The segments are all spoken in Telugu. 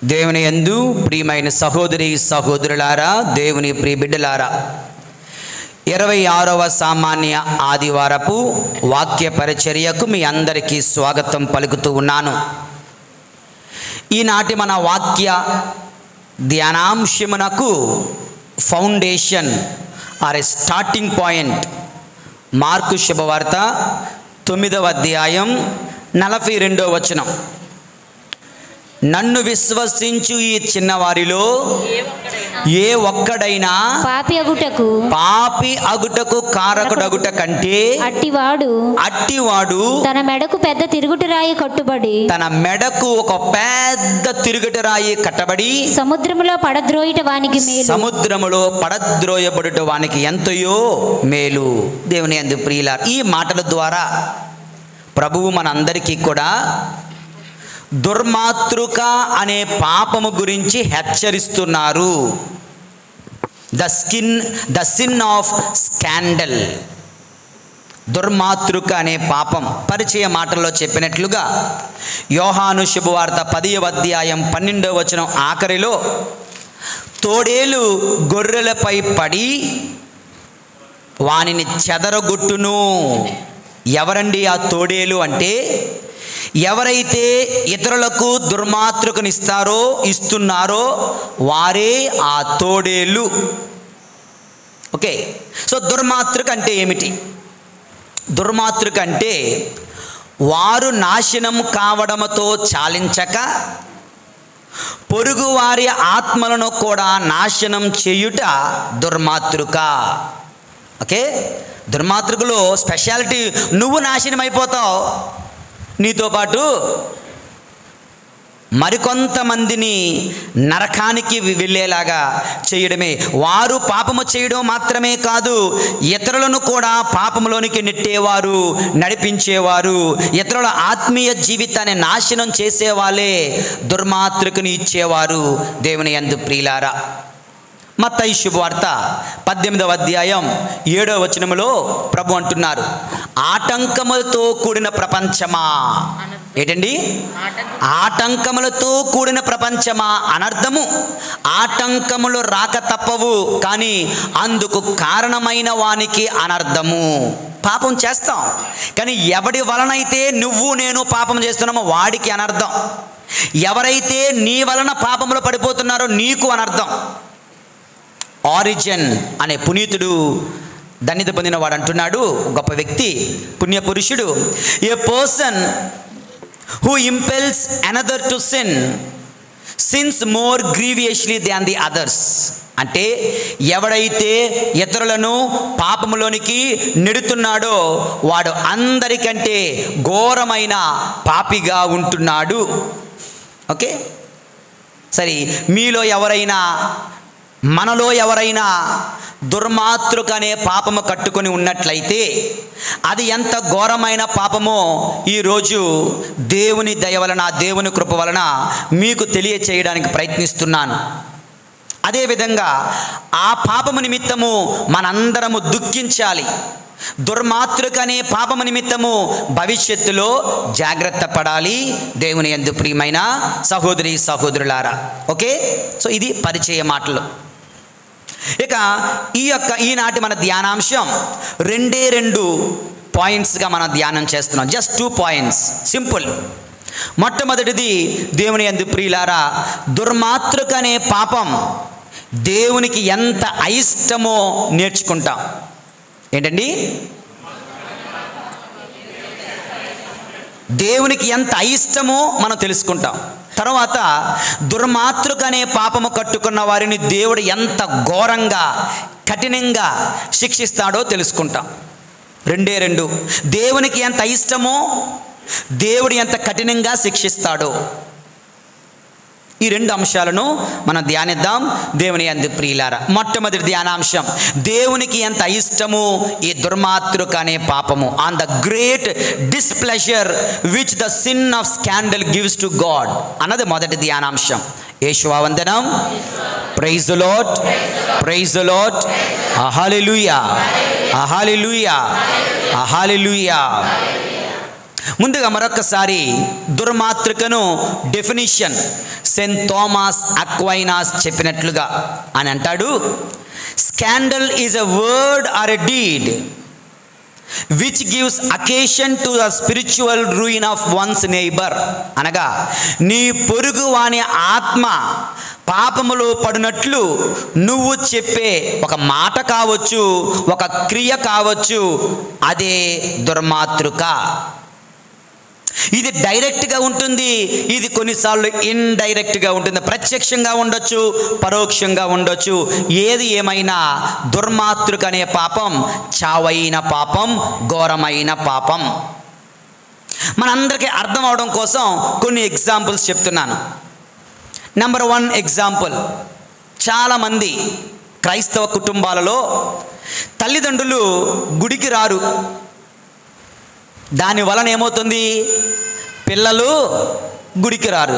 దేవుని యందు ప్రియమైన సహోదరి సహోదరులారా, దేవుని ప్రియ బిడ్డలారా, 26వ సామాన్య ఆదివారపు వాక్య పరిచర్యకు మీ అందరికీ స్వాగతం పలుకుతూ ఉన్నాను. ఈనాటి మన వాక్య ధ్యానాంశమునకు foundation or a starting point Mark శుభవార్త 9వ అధ్యాయం 42వ వచనం. నన్ను విశ్వసించు ఈ చిన్నవారిలో ఏ ఒక్కడైనా పాపి అగుటకు కారకుడగుట కంటే అట్టివాడు తన మెడకు పెద్ద తిరుగుటరాయి ఒక పెద్ద తిరుగుటరాయి కట్టబడి సముద్రములో పడద్రోయబడుట వానికి ఎంతయో మేలు. దేవుని యందు ప్రియులారా, ఈ మాటల ద్వారా ప్రభువు మనందరికీ కూడా దుర్మాతృక అనే పాపము గురించి హెచ్చరిస్తున్నారు. The sin of scandal. దుర్మాతృక అనే పాపం పరిచయ మాటల్లో చెప్పినట్లుగా యోహాను శుభవార్త 10వ అధ్యాయం 12వ వచనం ఆఖరిలో తోడేలు గొర్రెలపై పడి వానిని చెదరగొట్టును. ఎవరండి ఆ తోడేలు అంటే, ఎవరైతే ఇతరులకు ఇస్తున్నారో వారే ఆ తోడేళ్ళు. ఓకే, సో దుర్మాతృక అంటే ఏమిటి? దుర్మాతృక అంటే వారు నాశనం కావడంతో చాలించక పొరుగువారి ఆత్మలను కూడా నాశనం చేయుట దుర్మాతృక. ఓకే, దుర్మాతృకలో స్పెషాలిటీ నువ్వు నాశనం అయిపోతావు, నీతో పాటు మరికొంతమందిని నరకానికి వెళ్ళేలాగా చేయడమే. వారు పాపము చేయడం మాత్రమే కాదు, ఇతరులను కూడా పాపంలోనికి నెట్టేవారు, నడిపించేవారు, ఇతరుల ఆత్మీయ జీవితాన్ని నాశనం చేసేవాళ్ళే దుర్మాతృకని ఇచ్చేవారు. దేవుని యందు ప్రియులారా, మత్తయి శుభవార్త 18వ అధ్యాయం 7వ వచనములో ప్రభు అంటున్నారు, ఆటంకములతో కూడిన ప్రపంచమా. ఏంటండి? ఆటంకములతో కూడిన ప్రపంచమా అనర్థము. ఆటంకములు రాక తప్పవు, కానీ అందుకు కారణమైన వానికి అనర్థము. పాపం చేస్తాం, కానీ ఎవడి వలనైతే నువ్వు నేను పాపం చేస్తున్నామో వాడికి అనర్థం. ఎవరైతే నీ వలన పాపంలో పడిపోతున్నారో నీకు అనర్థం. ఆరిజన్ అనే పునీతుడు, ధన్యత పొందిన వాడు అంటున్నాడు, గొప్ప వ్యక్తి, పుణ్యపురుషుడు, a person who impels another to sins more grievously than the others. అంటే ఎవడైతే ఇతరులను పాపములోనికి నెడుతున్నాడో వాడు అందరికంటే ఘోరమైన పాపిగా ఉంటున్నాడు. ఓకే, సరే, మనలో ఎవరైనా దుర్మాతృక అనే పాపము కట్టుకొని ఉన్నట్లయితే అది ఎంత ఘోరమైన పాపమో ఈరోజు దేవుని దయ వలన, దేవుని కృప వలన మీకు తెలియచేయడానికి ప్రయత్నిస్తున్నాను. అదేవిధంగా ఆ పాపము నిమిత్తము మనందరము దుఃఖించాలి. దుర్మాతృక అనే పాపము నిమిత్తము భవిష్యత్తులో జాగ్రత్త పడాలి. దేవుని యందు ప్రియమైన సహోదరి సహోదరులారా, ఓకే, సో ఇది పరిచయ మాటలు. ఇక ఈనాటి మన ధ్యానాంశం 2 పాయింట్స్గా మనం ధ్యానం చేస్తున్నాం. Just 2 points, simple. మొట్టమొదటిది, దేవుని యందు ప్రియులారా, దుర్మాతృక అనే పాపం దేవునికి ఎంత అయిష్టమో నేర్చుకుంటాం. ఏంటండి? దేవునికి ఎంత అయిష్టమో మనం తెలుసుకుంటాం. తర్వాత దుర్మాతృక అనే పాపము కట్టుకున్న వారిని దేవుడు ఎంత ఘోరంగా, కఠినంగా శిక్షిస్తాడో తెలుసుకుంటాం. 2 దేవునికి ఎంత అయిష్టమో దేవుడు ఎంత కఠినంగా శిక్షిస్తాడో, ఈ 2 అంశాలను మనం ధ్యానిద్దాం. దేవుని యందు ప్రియులారా, మొట్టమొదటి ధ్యానాంశం, దేవునికి ఎంత అయిష్టము ఈ దుర్మాతృక అనే పాపము. On the great displeasure which the sin of scandal gives to God అన్నది మొదటి ధ్యానాంశం. యేషువా వందనం. Praise the Lord, praise the Lord, hallelujah, hallelujah, hallelujah. ముందుగా మరొకసారి దుర్మాతృకను డెఫినిషన్ సెయింట్ థామస్ అక్వైనాస్ చెప్పినట్లుగా అని అంటాడు, scandal is a word or a deed which gives occasion to the spiritual ruin of one's neighbour. అనగా నీ పొరుగు వాని ఆత్మ పాపములో పడినట్లు నువ్వు చెప్పే ఒక మాట కావచ్చు, ఒక క్రియ కావచ్చు, అదే దుర్మాతృక. ఇది డైరెక్ట్గా ఉంటుంది, ఇది కొన్నిసార్లు ఇండైరెక్ట్గా ఉంటుంది. ప్రత్యక్షంగా ఉండొచ్చు, పరోక్షంగా ఉండొచ్చు. ఏది ఏమైనా దుర్మాతృక అనే పాపం చావైన పాపం, ఘోరమైన పాపం. మనందరికీ అర్థం అవడం కోసం కొన్ని ఎగ్జాంపుల్స్ చెప్తున్నాను. నెంబర్ 1 ఎగ్జాంపుల్, చాలామంది క్రైస్తవ కుటుంబాలలో తల్లిదండ్రులు గుడికి రారు. దాని వలన ఏమవుతుంది? పిల్లలు గుడికి రారు.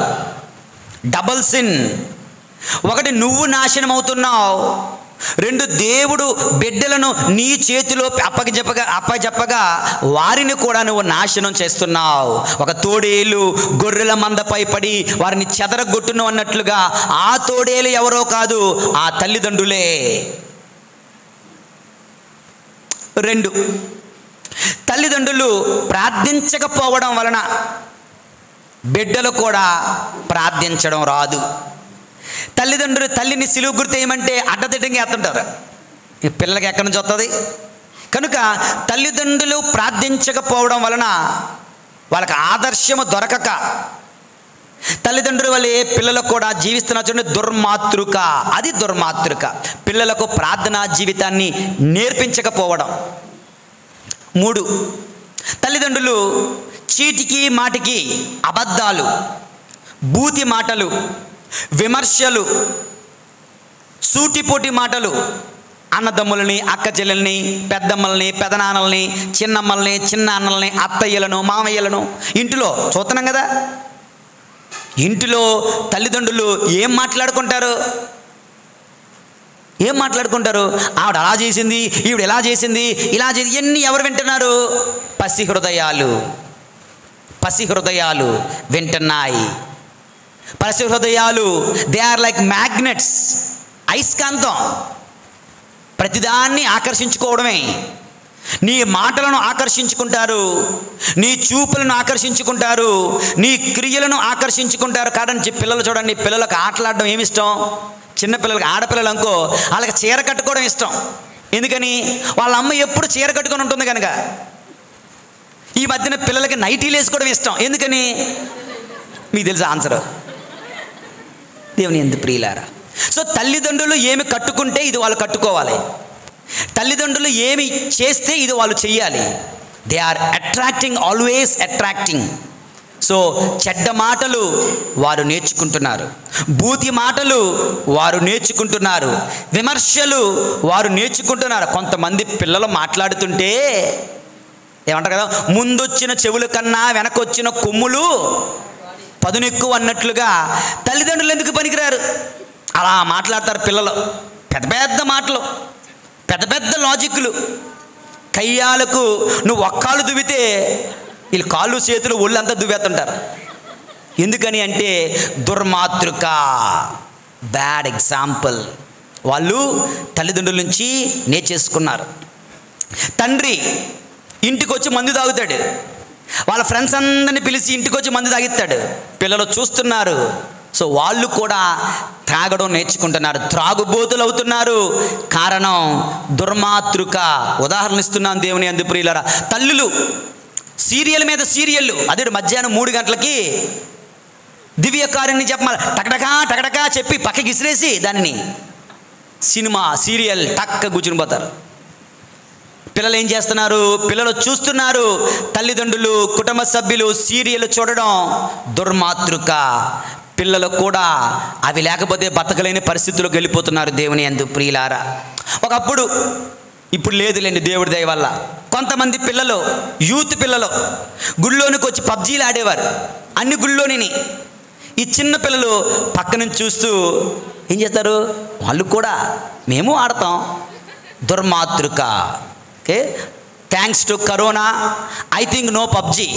Double sin. ఒకటి, నువ్వు నాశనం అవుతున్నావు. 2, దేవుడు బిడ్డలను నీ చేతిలో అప్పజెప్పగా వారిని కూడా నువ్వు నాశనం చేస్తున్నావు. ఒక తోడేలు గొర్రెల మందపై పడి వారిని చెదరగొట్టును అన్నట్లుగా ఆ తోడేలు ఎవరో కాదు, ఆ తల్లిదండ్రులే. 2, తల్లిదండ్రులు ప్రార్థించకపోవడం వలన బిడ్డలు కూడా ప్రార్థించడం రాదు. తల్లిదండ్రులు తల్లిని సిలువ గుర్తు ఏమంటే అడ్డదిడ్డంగా ఎత్తుంటారు. ఈ పిల్లలకి ఎక్కడి నుంచి వస్తుంది? కనుక తల్లిదండ్రులు ప్రార్థించకపోవడం వలన వాళ్ళకి ఆదర్శము దొరకక తల్లిదండ్రుల వల్లే పిల్లలకు కూడా జీవిస్తున్న చూడండి దుర్మాతృక. అది దుర్మాతృక. పిల్లలకు ప్రార్థనా జీవితాన్ని నేర్పించకపోవడం. 3, తల్లిదండ్రులు చీటికి మాటికి అబద్ధాలు, బూతి మాటలు, విమర్శలు, సూటిపోటి మాటలు అన్నదమ్ములని, అక్క చెల్లెల్ని, పెద్దమ్మల్ని, పెదనాన్నల్ని, చిన్నమ్మల్ని, చిన్నాన్నల్ని, అత్తయ్యలను, మామయ్యలను ఇంటిలో చూస్తున్నాం కదా. ఇంటిలో తల్లిదండ్రులు ఏం మాట్లాడుకుంటారు? ఆవిడ అలా చేసింది, ఈవిడ ఎలా చేసింది, ఇలా చేసి ఇవన్నీ ఎవరు వింటున్నారు? పసి హృదయాలు వింటున్నాయి. పసి హృదయాలు దే ఆర్ లైక్ మ్యాగ్నెట్స్, అయస్కాంతం. ప్రతిదాన్ని ఆకర్షించుకోవడమే. నీ మాటలను ఆకర్షించుకుంటారు, నీ చూపులను ఆకర్షించుకుంటారు, నీ క్రియలను ఆకర్షించుకుంటారు. కాదని పిల్లలు చూడండి, పిల్లలకు ఆటలాడడం ఏమి ఇష్టం? చిన్నపిల్లలకి, ఆడపిల్లలు అనుకో, వాళ్ళకి చీర కట్టుకోవడం ఇష్టం. ఎందుకని? వాళ్ళ అమ్మ ఎప్పుడు చీర కట్టుకొని ఉంటుంది కనుక. ఈ మధ్యన పిల్లలకి నైటీలు వేసుకోవడం ఇష్టం. ఎందుకని? మీకు తెలుసా ఆన్సర్? దేవుని యందు ప్రియులారా, సో తల్లిదండ్రులు ఏమి కట్టుకుంటే ఇది వాళ్ళు కట్టుకోవాలి. తల్లిదండ్రులు ఏమి చేస్తే ఇది వాళ్ళు చెయ్యాలి. They are attracting, always attracting. So చెడ్డ మాటలు వారు నేర్చుకుంటున్నారు, బూతి మాటలు వారు నేర్చుకుంటున్నారు, విమర్శలు వారు నేర్చుకుంటున్నారు. కొంతమంది పిల్లలు మాట్లాడుతుంటే ఏమంటారు కదా, ముందొచ్చిన చెవుల కన్నా వెనకొచ్చిన కొమ్ములు పదునెక్కువ అన్నట్లుగా తల్లిదండ్రులు ఎందుకు పనికిరారు? అలా మాట్లాడతారు పిల్లలు. పెద్ద పెద్ద మాటలు, పెద్ద పెద్ద లాజిక్లు. కయ్యాలకు నువ్వు ఒక్కాలు దువ్వితే వీళ్ళు కాళ్ళు చేతులు ఒళ్ళంతా దువ్వేస్తుంటారు. ఎందుకని అంటే దుర్మాతృక, బ్యాడ్ ఎగ్జాంపుల్. వాళ్ళు తల్లిదండ్రుల నుంచి నేర్చేసుకున్నారు. తండ్రి ఇంటికి వచ్చి మందు తాగుతాడు, వాళ్ళ ఫ్రెండ్స్ అందరిని పిలిచి ఇంటికి వచ్చి మందు తాగిస్తాడు. పిల్లలు చూస్తున్నారు. సో వాళ్ళు కూడా తాగడం నేర్చుకుంటున్నారు, త్రాగుబోతులు అవుతున్నారు. కారణం దుర్మాతృక. ఉదాహరణ ఇస్తున్నాను దేవుని యందు ప్రియులారా. తల్లులు సీరియల్ మీద సీరియళ్ళు, అదే మధ్యాహ్నం 3 గంటలకి దివ్యకార్యాన్ని చెప్పాలి, టకటకా చెప్పి పక్కకి ఇసిరేసి దానిని సినిమా సీరియల్ టక్క కూర్చుని పోతారు. పిల్లలు ఏం చేస్తున్నారు? పిల్లలు చూస్తున్నారు. తల్లిదండ్రులు, కుటుంబ సభ్యులు సీరియల్ చూడడం దుర్మాతృక. పిల్లలు కూడా అవి లేకపోతే బతకలేని పరిస్థితుల్లోకి వెళ్ళిపోతున్నారు దేవుని యందు ప్రియులారా. ఒకప్పుడు, ఇప్పుడు లేదులేండి దేవుడి దయ వల్ల, కొంతమంది పిల్లలు, యూత్ పిల్లలు గుళ్ళోనికి వచ్చి పబ్జీలు ఆడేవారు. అన్ని గుళ్ళోని ఈ చిన్న పిల్లలు పక్క నుంచి చూస్తూ ఏం చేస్తారు? వాళ్ళు కూడా మేము ఆడతాం. దుర్మాతృక. Okay, thanks to corona I think no PUBG.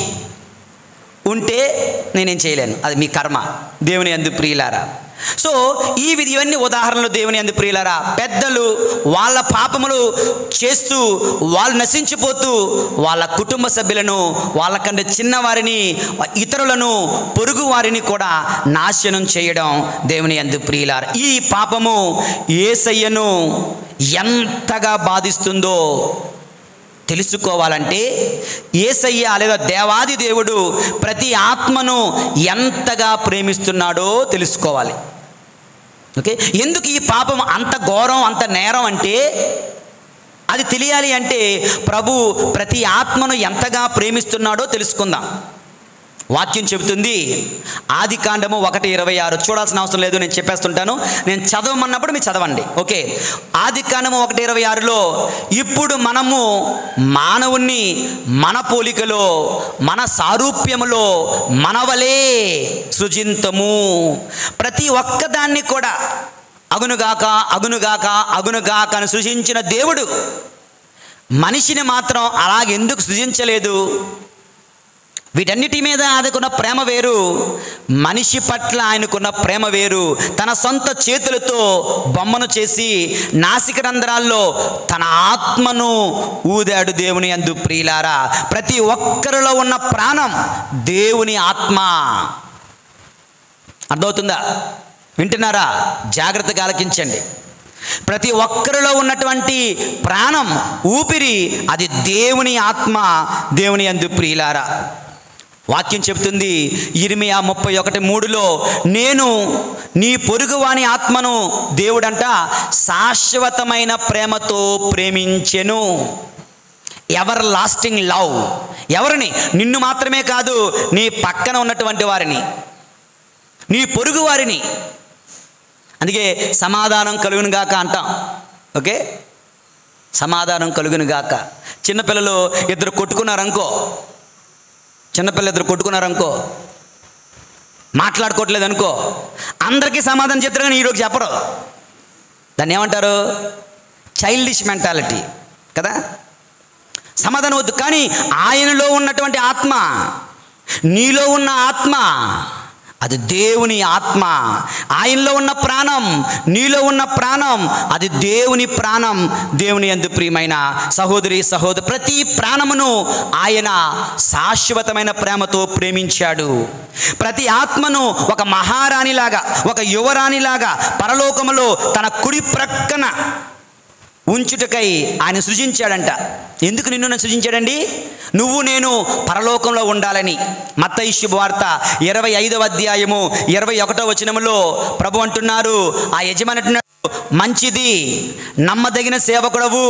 ఉంటే నేనేం చేయలేను, అది మీ కర్మ దేవుని యందు ప్రియులారా. సో ఇవన్నీ ఉదాహరణలు దేవుని యందు ప్రియులారా. పెద్దలు వాళ్ళ పాపములు చేస్తూ వాళ్ళు నశించిపోతూ వాళ్ళ కుటుంబ సభ్యులను, వాళ్ళకంటే చిన్నవారిని, ఇతరులను, పొరుగు వారిని కూడా నాశనం చేయడం దేవుని యందు ప్రియులారా. ఈ పాపము యేసయ్యను ఎంతగా బాధిస్తుందో తెలుసుకోవాలంటే యేసయ్య లేదా దేవాది దేవుడు ప్రతి ఆత్మను ఎంతగా ప్రేమిస్తున్నాడో తెలుసుకోవాలి. ఓకే, ఎందుకు ఈ పాపం అంత ఘోరం, అంత నేరం అంటే అది తెలియాలి అంటే ప్రభు ప్రతి ఆత్మను ఎంతగా ప్రేమిస్తున్నాడో తెలుసుకుందాం. వాక్యం చెబుతుంది, ఆదికాండము 1:26. చూడాల్సిన అవసరం లేదు, నేను చెప్పేస్తుంటాను. నేను చదవమన్నప్పుడు మీరు చదవండి. ఓకే, ఆదికాండము 1:26లో ఇప్పుడు మనము మానవుణ్ణి మన పోలికలో, మన సారూప్యములో మనవలే సృజింతము. ప్రతి ఒక్కదాన్ని కూడా అగునుగాక అగునుగాక అగునుగాక అని సృజించిన దేవుడు మనిషిని మాత్రం అలాగెందుకు సృజించలేదు? వీటన్నిటి మీద ఆయనకున్న ప్రేమ వేరు, మనిషి పట్ల ఆయనకున్న ప్రేమ వేరు. తన సొంత చేతులతో బొమ్మను చేసి నాసిక రంధ్రాల్లో తన ఆత్మను ఊదాడు దేవుని యందు ప్రియులారా. ప్రతి ఒక్కరిలో ఉన్న ప్రాణం దేవుని ఆత్మ. అర్థమవుతుందా? వింటున్నారా? జాగ్రత్తగా ఆలకించండి. ప్రతి ఒక్కరిలో ఉన్నటువంటి ప్రాణం, ఊపిరి అది దేవుని ఆత్మ, దేవుని యందు ప్రియులారా. వాక్యం చెబుతుంది ఇర్మియా 31:3లో, నేను నీ పొరుగువాని ఆత్మను దేవుడంట శాశ్వతమైన ప్రేమతో ప్రేమించెను. Ever lasting love. ఎవరిని? నిన్ను మాత్రమే కాదు, నీ పక్కన ఉన్నటువంటి వారిని, నీ పొరుగు వారిని. అందుకే సమాధానం కలుగును గాక అంటాం. ఓకే, సమాధానం కలుగును గాక. చిన్నపిల్లలు ఇద్దరు కొట్టుకున్నారనుకో, మాట్లాడుకోవట్లేదు అనుకో, అందరికీ సమాధానం చెప్తారు కానీ ఈరోజు చెప్పరు. దాన్ని ఏమంటారు? చైల్డిష్ మెంటాలిటీ కదా. సమాధానం వద్దు. కానీ ఆయనలో ఉన్నటువంటి ఆత్మ, నీలో ఉన్న ఆత్మ అది దేవుని ఆత్మ. ఆయనలో ఉన్న ప్రాణం, నీలో ఉన్న ప్రాణం అది దేవుని ప్రాణం. దేవుని యందు ప్రియమైన సహోదరి సహోదరు, ప్రతి ప్రాణమును ఆయన శాశ్వతమైన ప్రేమతో ప్రేమించాడు. ప్రతి ఆత్మను ఒక మహారాణిలాగా, ఒక యువరాణిలాగా పరలోకములో తన కుడి ప్రక్కన ఉంచుటకై ఆయన సృజించాడంట. ఎందుకు నిన్ను సృజించాడండి? నువ్వు నేను పరలోకంలో ఉండాలని. మత్తయి శుభవార్త 25:21 ప్రభు అంటున్నారు, ఆ యజమాని అంటున్నాడు, మంచిది నమ్మదగిన సేవకుడవు,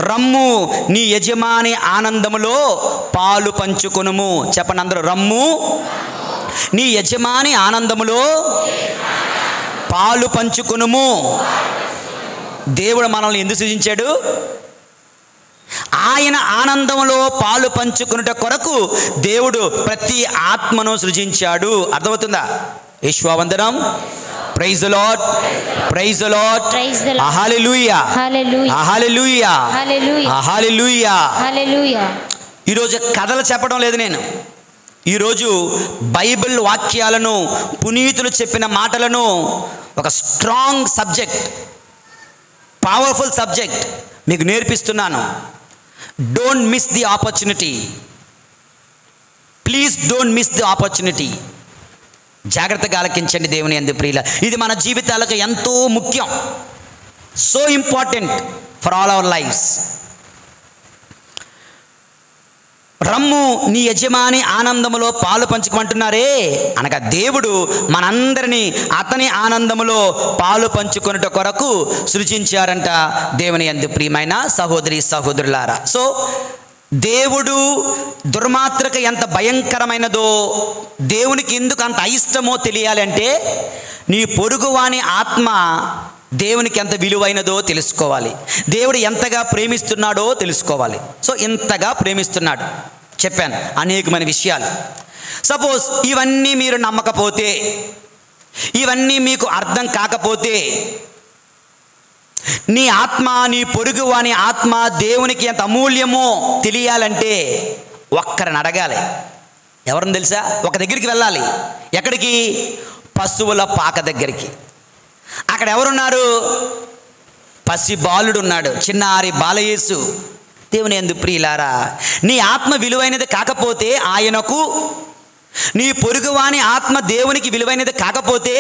రమ్ము నీ యజమాని ఆనందములో పాలు పంచుకొనుము. చెప్పండి అందరూ, రమ్ము నీ యజమాని ఆనందములో పాలు పంచుకొనుము. దేవుడు మనల్ని ఎందుకు సృజించాడు? ఆయన ఆనందంలో పాలు పంచుకున్నట కొరకు దేవుడు ప్రతి ఆత్మను సృజించాడు. అర్థమవుతుందా? యెహోవావందనం. Praise the Lord, praise the Lord, hallelujah, hallelujah, hallelujah, hallelujah. ఈరోజు కథలు చెప్పడం లేదు నేను. ఈరోజు బైబిల్ వాక్యాలను, పునీతులు చెప్పిన మాటలను, ఒక స్ట్రాంగ్ సబ్జెక్ట్, పవర్ఫుల్ సబ్జెక్ట్ మీకు నేర్పిస్తున్నాను. Don't miss the opportunity. Please don't miss the opportunity. జాగ్రత్తగా ఆలకించండి దేవుని యందు ప్రియుల. ఇది మన జీవితాలకు ఎంతో ముఖ్యం. So important for all our lifes. రమ్ము నీ యజమాని ఆనందములో పాలు పంచుకోమంటున్నారే అనగా దేవుడు మనందరినీ అతని ఆనందములో పాలు పంచుకొనుట కొరకు సృజించారంట దేవుని యందు ప్రియమైన సహోదరి సహోదరులారా. సో దేవుడు దుర్మాత్రక ఎంత భయంకరమైనదో, దేవునికి ఎందుకు అంత అయిష్టమో తెలియాలంటే నీ పొరుగువాని ఆత్మ దేవునికి ఎంత విలువైనదో తెలుసుకోవాలి. దేవుడు ఎంతగా ప్రేమిస్తున్నాడో తెలుసుకోవాలి. సో ఎంతగా ప్రేమిస్తున్నాడు చెప్పాను అనేకమైన విషయాలు. సపోజ్ ఇవన్నీ మీరు నమ్మకపోతే, ఇవన్నీ మీకు అర్థం కాకపోతే, నీ ఆత్మ, నీ పొరుగు వాని ఆత్మ దేవునికి ఎంత అమూల్యమో తెలియాలంటే ఒక్కరిని అడగాలి. ఎవరిని తెలుసా? ఒక దగ్గరికి వెళ్ళాలి. ఎక్కడికి? పశువుల పాక దగ్గరికి. అక్కడ ఎవరున్నారు? పసి బాలుడు ఉన్నాడు, చిన్నారి బాలయేసు. దేవుని యందు ప్రియులారా, నీ ఆత్మ విలువైనది కాకపోతే ఆయనకు, నీ పొరుగువాని ఆత్మ దేవునికి విలువైనది కాకపోతే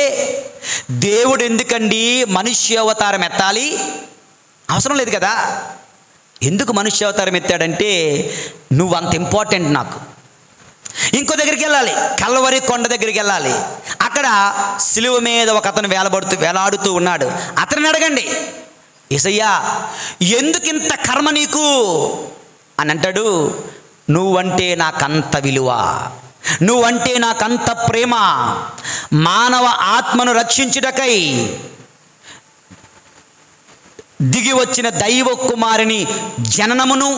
దేవుడు ఎందుకండి మనుష్య అవతారం ఎత్తాలి? అవసరం లేదు కదా. ఎందుకు మనుష్య అవతారం ఎత్తాడంటే, నువ్వు అంత ఇంపార్టెంట్ నాకు. ఇంకో దగ్గరికి వెళ్ళాలి, కల్వరి కొండ దగ్గరికి వెళ్ళాలి. అక్కడ సిలువ మీద ఒక అతను వేలాడుతూ ఉన్నాడు. అతన్ని అడగండి, యేసయ్యా ఎందుకింత కర్మ నీకు అని అంటాడు. నువ్వంటే నాకంత విలువ, నువ్వంటే నాకంత ప్రేమ. మానవ ఆత్మను రక్షించుటకై దిగి వచ్చిన దైవ కుమారుని జననమును,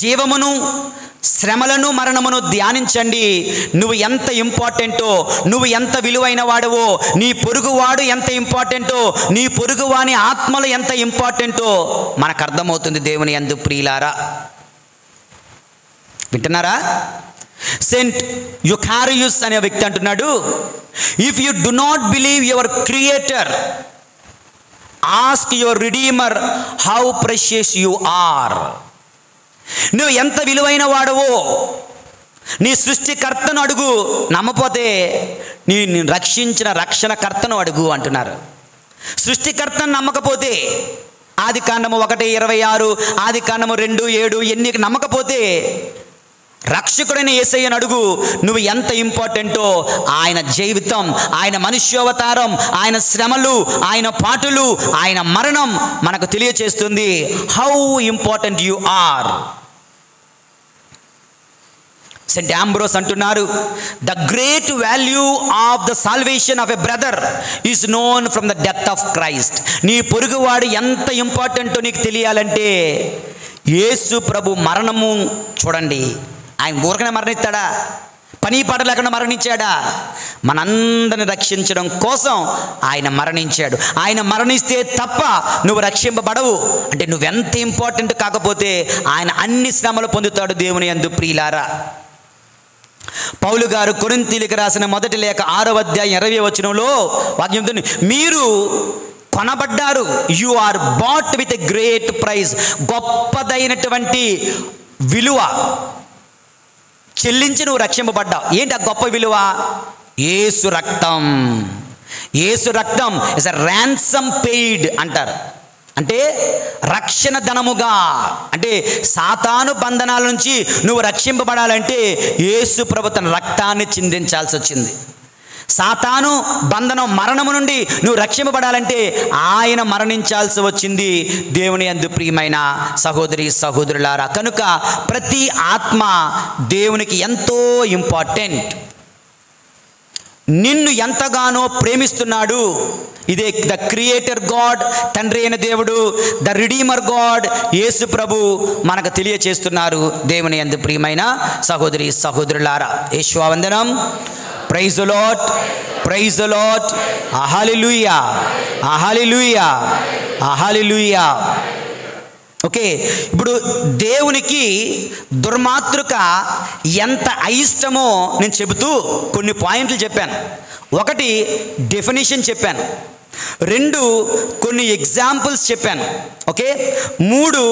జీవమును, శ్రమలను, మరణమును ధ్యానించండి. నువ్వు ఎంత ఇంపార్టెంటో, నువ్వు ఎంత విలువైన వాడవో, నీ పొరుగువాడు ఎంత ఇంపార్టెంటో, నీ పొరుగువాని ఆత్మలు ఎంత ఇంపార్టెంటో మనకు అర్థమవుతుంది. దేవుని యందు ప్రియులారా, వింటున్నారా? సెయింట్ యుకారియుస్ అనే వ్యక్తి అంటున్నాడు, if you do not believe your creator, ask your redeemer how precious you are. నువ్వు ఎంత విలువైన వాడవో నీ సృష్టికర్తను అడుగు. నమ్మపోతే నీ రక్షించిన రక్షణకర్తను అడుగు అంటున్నారు. సృష్టికర్తను నమ్మకపోతే, ఆదికాండము 1:26, ఆదికాండము 2:7 ఎన్ని నమ్మకపోతే రక్షకుడైన యేసయ్యను అడుగు. నువ్వు ఎంత ఇంపార్టెంటో ఆయన జీవితం, ఆయన మనుష్యావతారం, ఆయన శ్రమలు, ఆయన పాటులు, ఆయన మరణం మనకు తెలియచేస్తుంది how important you are. Saint Ambrose అంటున్నారు, the great value of the salvation of a brother is known from the death of Christ. నీ పొరుగువాడు ఎంత ఇంపార్టెంటో నీకు తెలియాలంటే యేసు ప్రభు మరణము చూడండి. ఆయన ఊరకనే మరణిస్తాడా? పని పాట లేకుండా మరణించాడా? మనందరిని రక్షించడం కోసం ఆయన మరణించాడు. ఆయన మరణిస్తే తప్ప నువ్వు రక్షింపబడవు. అంటే నువ్వెంత ఇంపార్టెంట్ కాకపోతే ఆయన అన్ని శ్రమలు పొందుతాడు. దేవుని యందు ప్రియులారా, పౌలు గారు కొరింథీయులకు రాసిన మొదటి లేఖ 6:20 వాక్యం చెప్తుంది, మీరు కొనబడ్డారు. You are bought with a great price. గొప్పదైనటువంటి విలువ చెల్లించి నువ్వు రక్షింపబడ్డావు. ఏంటి ఆ గొప్ప విలువ? యేసు రక్తం. యేసు రక్తం ఇస్ ఎ ర్యాన్సమ్ పెయిడ్ అంటారు. అంటే రక్షణ ధనముగా, అంటే సాతాను బంధనాల నుంచి నువ్వు రక్షింపబడాలంటే యేసు ప్రభు తన రక్తాన్ని చిందించాల్సి వచ్చింది. సాతాను బంధనం, మరణము నుండి నువ్వు రక్షింపబడాలంటే ఆయన మరణించాల్సి వచ్చింది. దేవుని యందు ప్రియమైన సహోదరి సహోదరులారా, కనుక ప్రతి ఆత్మ దేవునికి ఎంతో ఇంపార్టెంట్. నిన్ను ఎంతగానో ప్రేమిస్తున్నాడు. ఇదే ద క్రియేటర్ గాడ్, తండ్రి అయిన దేవుడు, ద రిడీమర్ గాడ్ యేసు ప్రభు మనకు తెలియచేస్తున్నారు. దేవుని యందు ప్రియమైన సహోదరి సహోదరులారా, యేసువందనం. Praise the Lord, praise the Lord, hallelujah, hallelujah, hallelujah. Okay, ఇప్పుడు దేవునికి దుర్మాతృక ఎంత అయిష్టమో నేను చెబుతూ కొన్ని పాయింట్లు చెప్పాను. ఒకటి డెఫినిషన్ చెప్పాను, 2 కొన్ని ఎగ్జాంపుల్స్ చెప్పాను. ఓకే, 3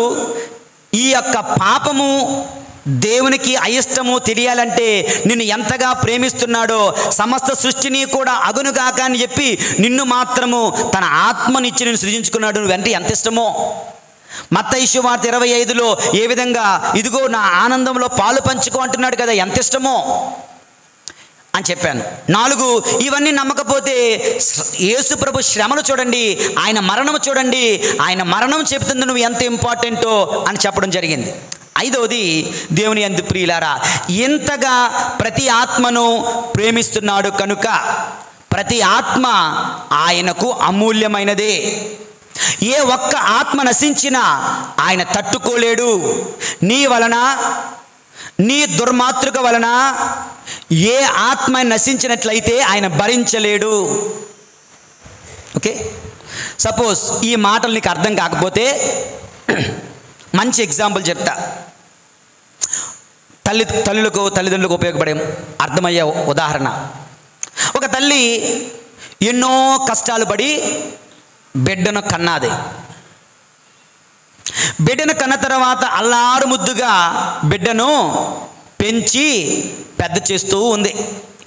ఈ యొక్క పాపము దేవునికి అయిష్టము తెలియాలంటే నిన్ను ఎంతగా ప్రేమిస్తున్నాడో సమస్త సృష్టిని కూడా అగునుగాక అని చెప్పి నిన్ను మాత్రము తన ఆత్మనిచ్చి నేను సృజించుకున్నాడు. నువ్వంటే ఎంత ఇష్టమో. మత్తయి సువార్త 25 ఏ విధంగా ఇదిగో నా ఆనందంలో పాలు పంచుకో అంటున్నాడు కదా, ఎంత ఇష్టమో అని చెప్పాను. 4 ఇవన్నీ నమ్మకపోతే యేసు ప్రభు శ్రమను చూడండి, ఆయన మరణము చూడండి, ఆయన మరణం చెబుతుంది నువ్వు ఎంత ఇంపార్టెంటో అని చెప్పడం జరిగింది. 5వది దేవుని యందు ప్రియులారా, ఇంతగా ప్రతి ఆత్మను ప్రేమిస్తున్నాడు కనుక ప్రతి ఆత్మ ఆయనకు అమూల్యమైనదే. ఏ ఒక్క ఆత్మ నశించినా ఆయన తట్టుకోలేడు. నీ వలన, నీ దుర్మాతృక వలన ఏ ఆత్మ నశించినట్లయితే ఆయన భరించలేడు. ఓకే, సపోజ్ ఈ మాటలు నీకు అర్థం కాకపోతే మంచి ఎగ్జాంపుల్ చెప్తా. తల్లిదండ్రులకు ఉపయోగపడే అర్థమయ్యే ఉదాహరణ. ఒక తల్లి ఎన్నో కష్టాలు పడి బిడ్డను కన్నది. బిడ్డను కన్న తర్వాత అల్లారు ముద్దుగా బిడ్డను పెంచి పెద్ద చేస్తూ ఉంది.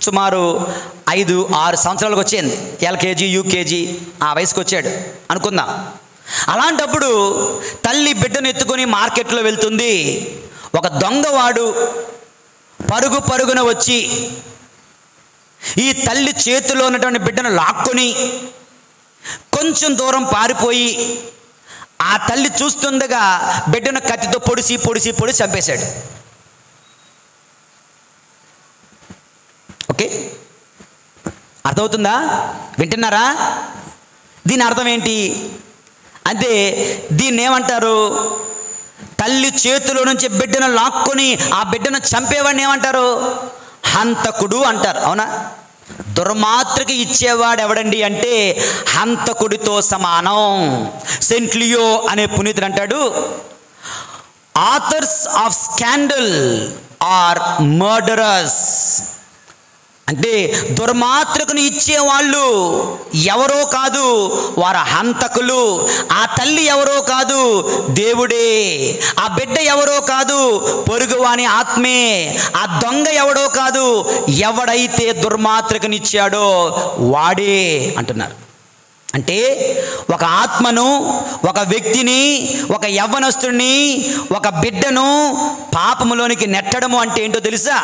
సుమారు 5-6 సంవత్సరాలకు వచ్చింది. ఎల్కేజీ యూకేజీ ఆ వయసుకు వచ్చాడు అనుకుందాం. అలాంటప్పుడు తల్లి బిడ్డను ఎత్తుకొని మార్కెట్లో వెళ్తుంది. ఒక దొంగవాడు పరుగున వచ్చి ఈ తల్లి చేతిలో ఉన్నటువంటి బిడ్డను లాక్కొని కొంచెం దూరం పారిపోయి ఆ తల్లి చూస్తుండగా బిడ్డను కత్తితో పొడిసి చంపేశాడు. ఓకే, అర్థమవుతుందా? వింటున్నారా? దీని అర్థం ఏంటి అంటే దీన్ని ఏమంటారు? తల్లి చేతిలో నుంచి బిడ్డను లాక్కొని ఆ బిడ్డను చంపేవాడిని ఏమంటారు? హంతకుడు అంటారు. అవునా? దుర్మాత్రకి ఇచ్చేవాడు ఎవడండి అంటే హంతకుడితో సమానం. సెయింట్ లియో అనే పునీతుడు అంటాడు, authors of scandal are murderers. అంటే దుర్మాత్రకుని ఇచ్చేవాళ్ళు ఎవరో కాదు, వారు హంతకులు. ఆ తల్లి ఎవరో కాదు, దేవుడే. ఆ బిడ్డ ఎవరో కాదు, పొరుగువాని ఆత్మే. ఆ దొంగ ఎవడో కాదు, ఎవడైతే దుర్మాత్రకునిచ్చాడో వాడే అంటున్నారు. అంటే ఒక ఆత్మను, ఒక వ్యక్తిని, ఒక యవ్వనస్తుడిని, ఒక బిడ్డను పాపములోనికి నెట్టడము అంటే ఏంటో తెలుసా?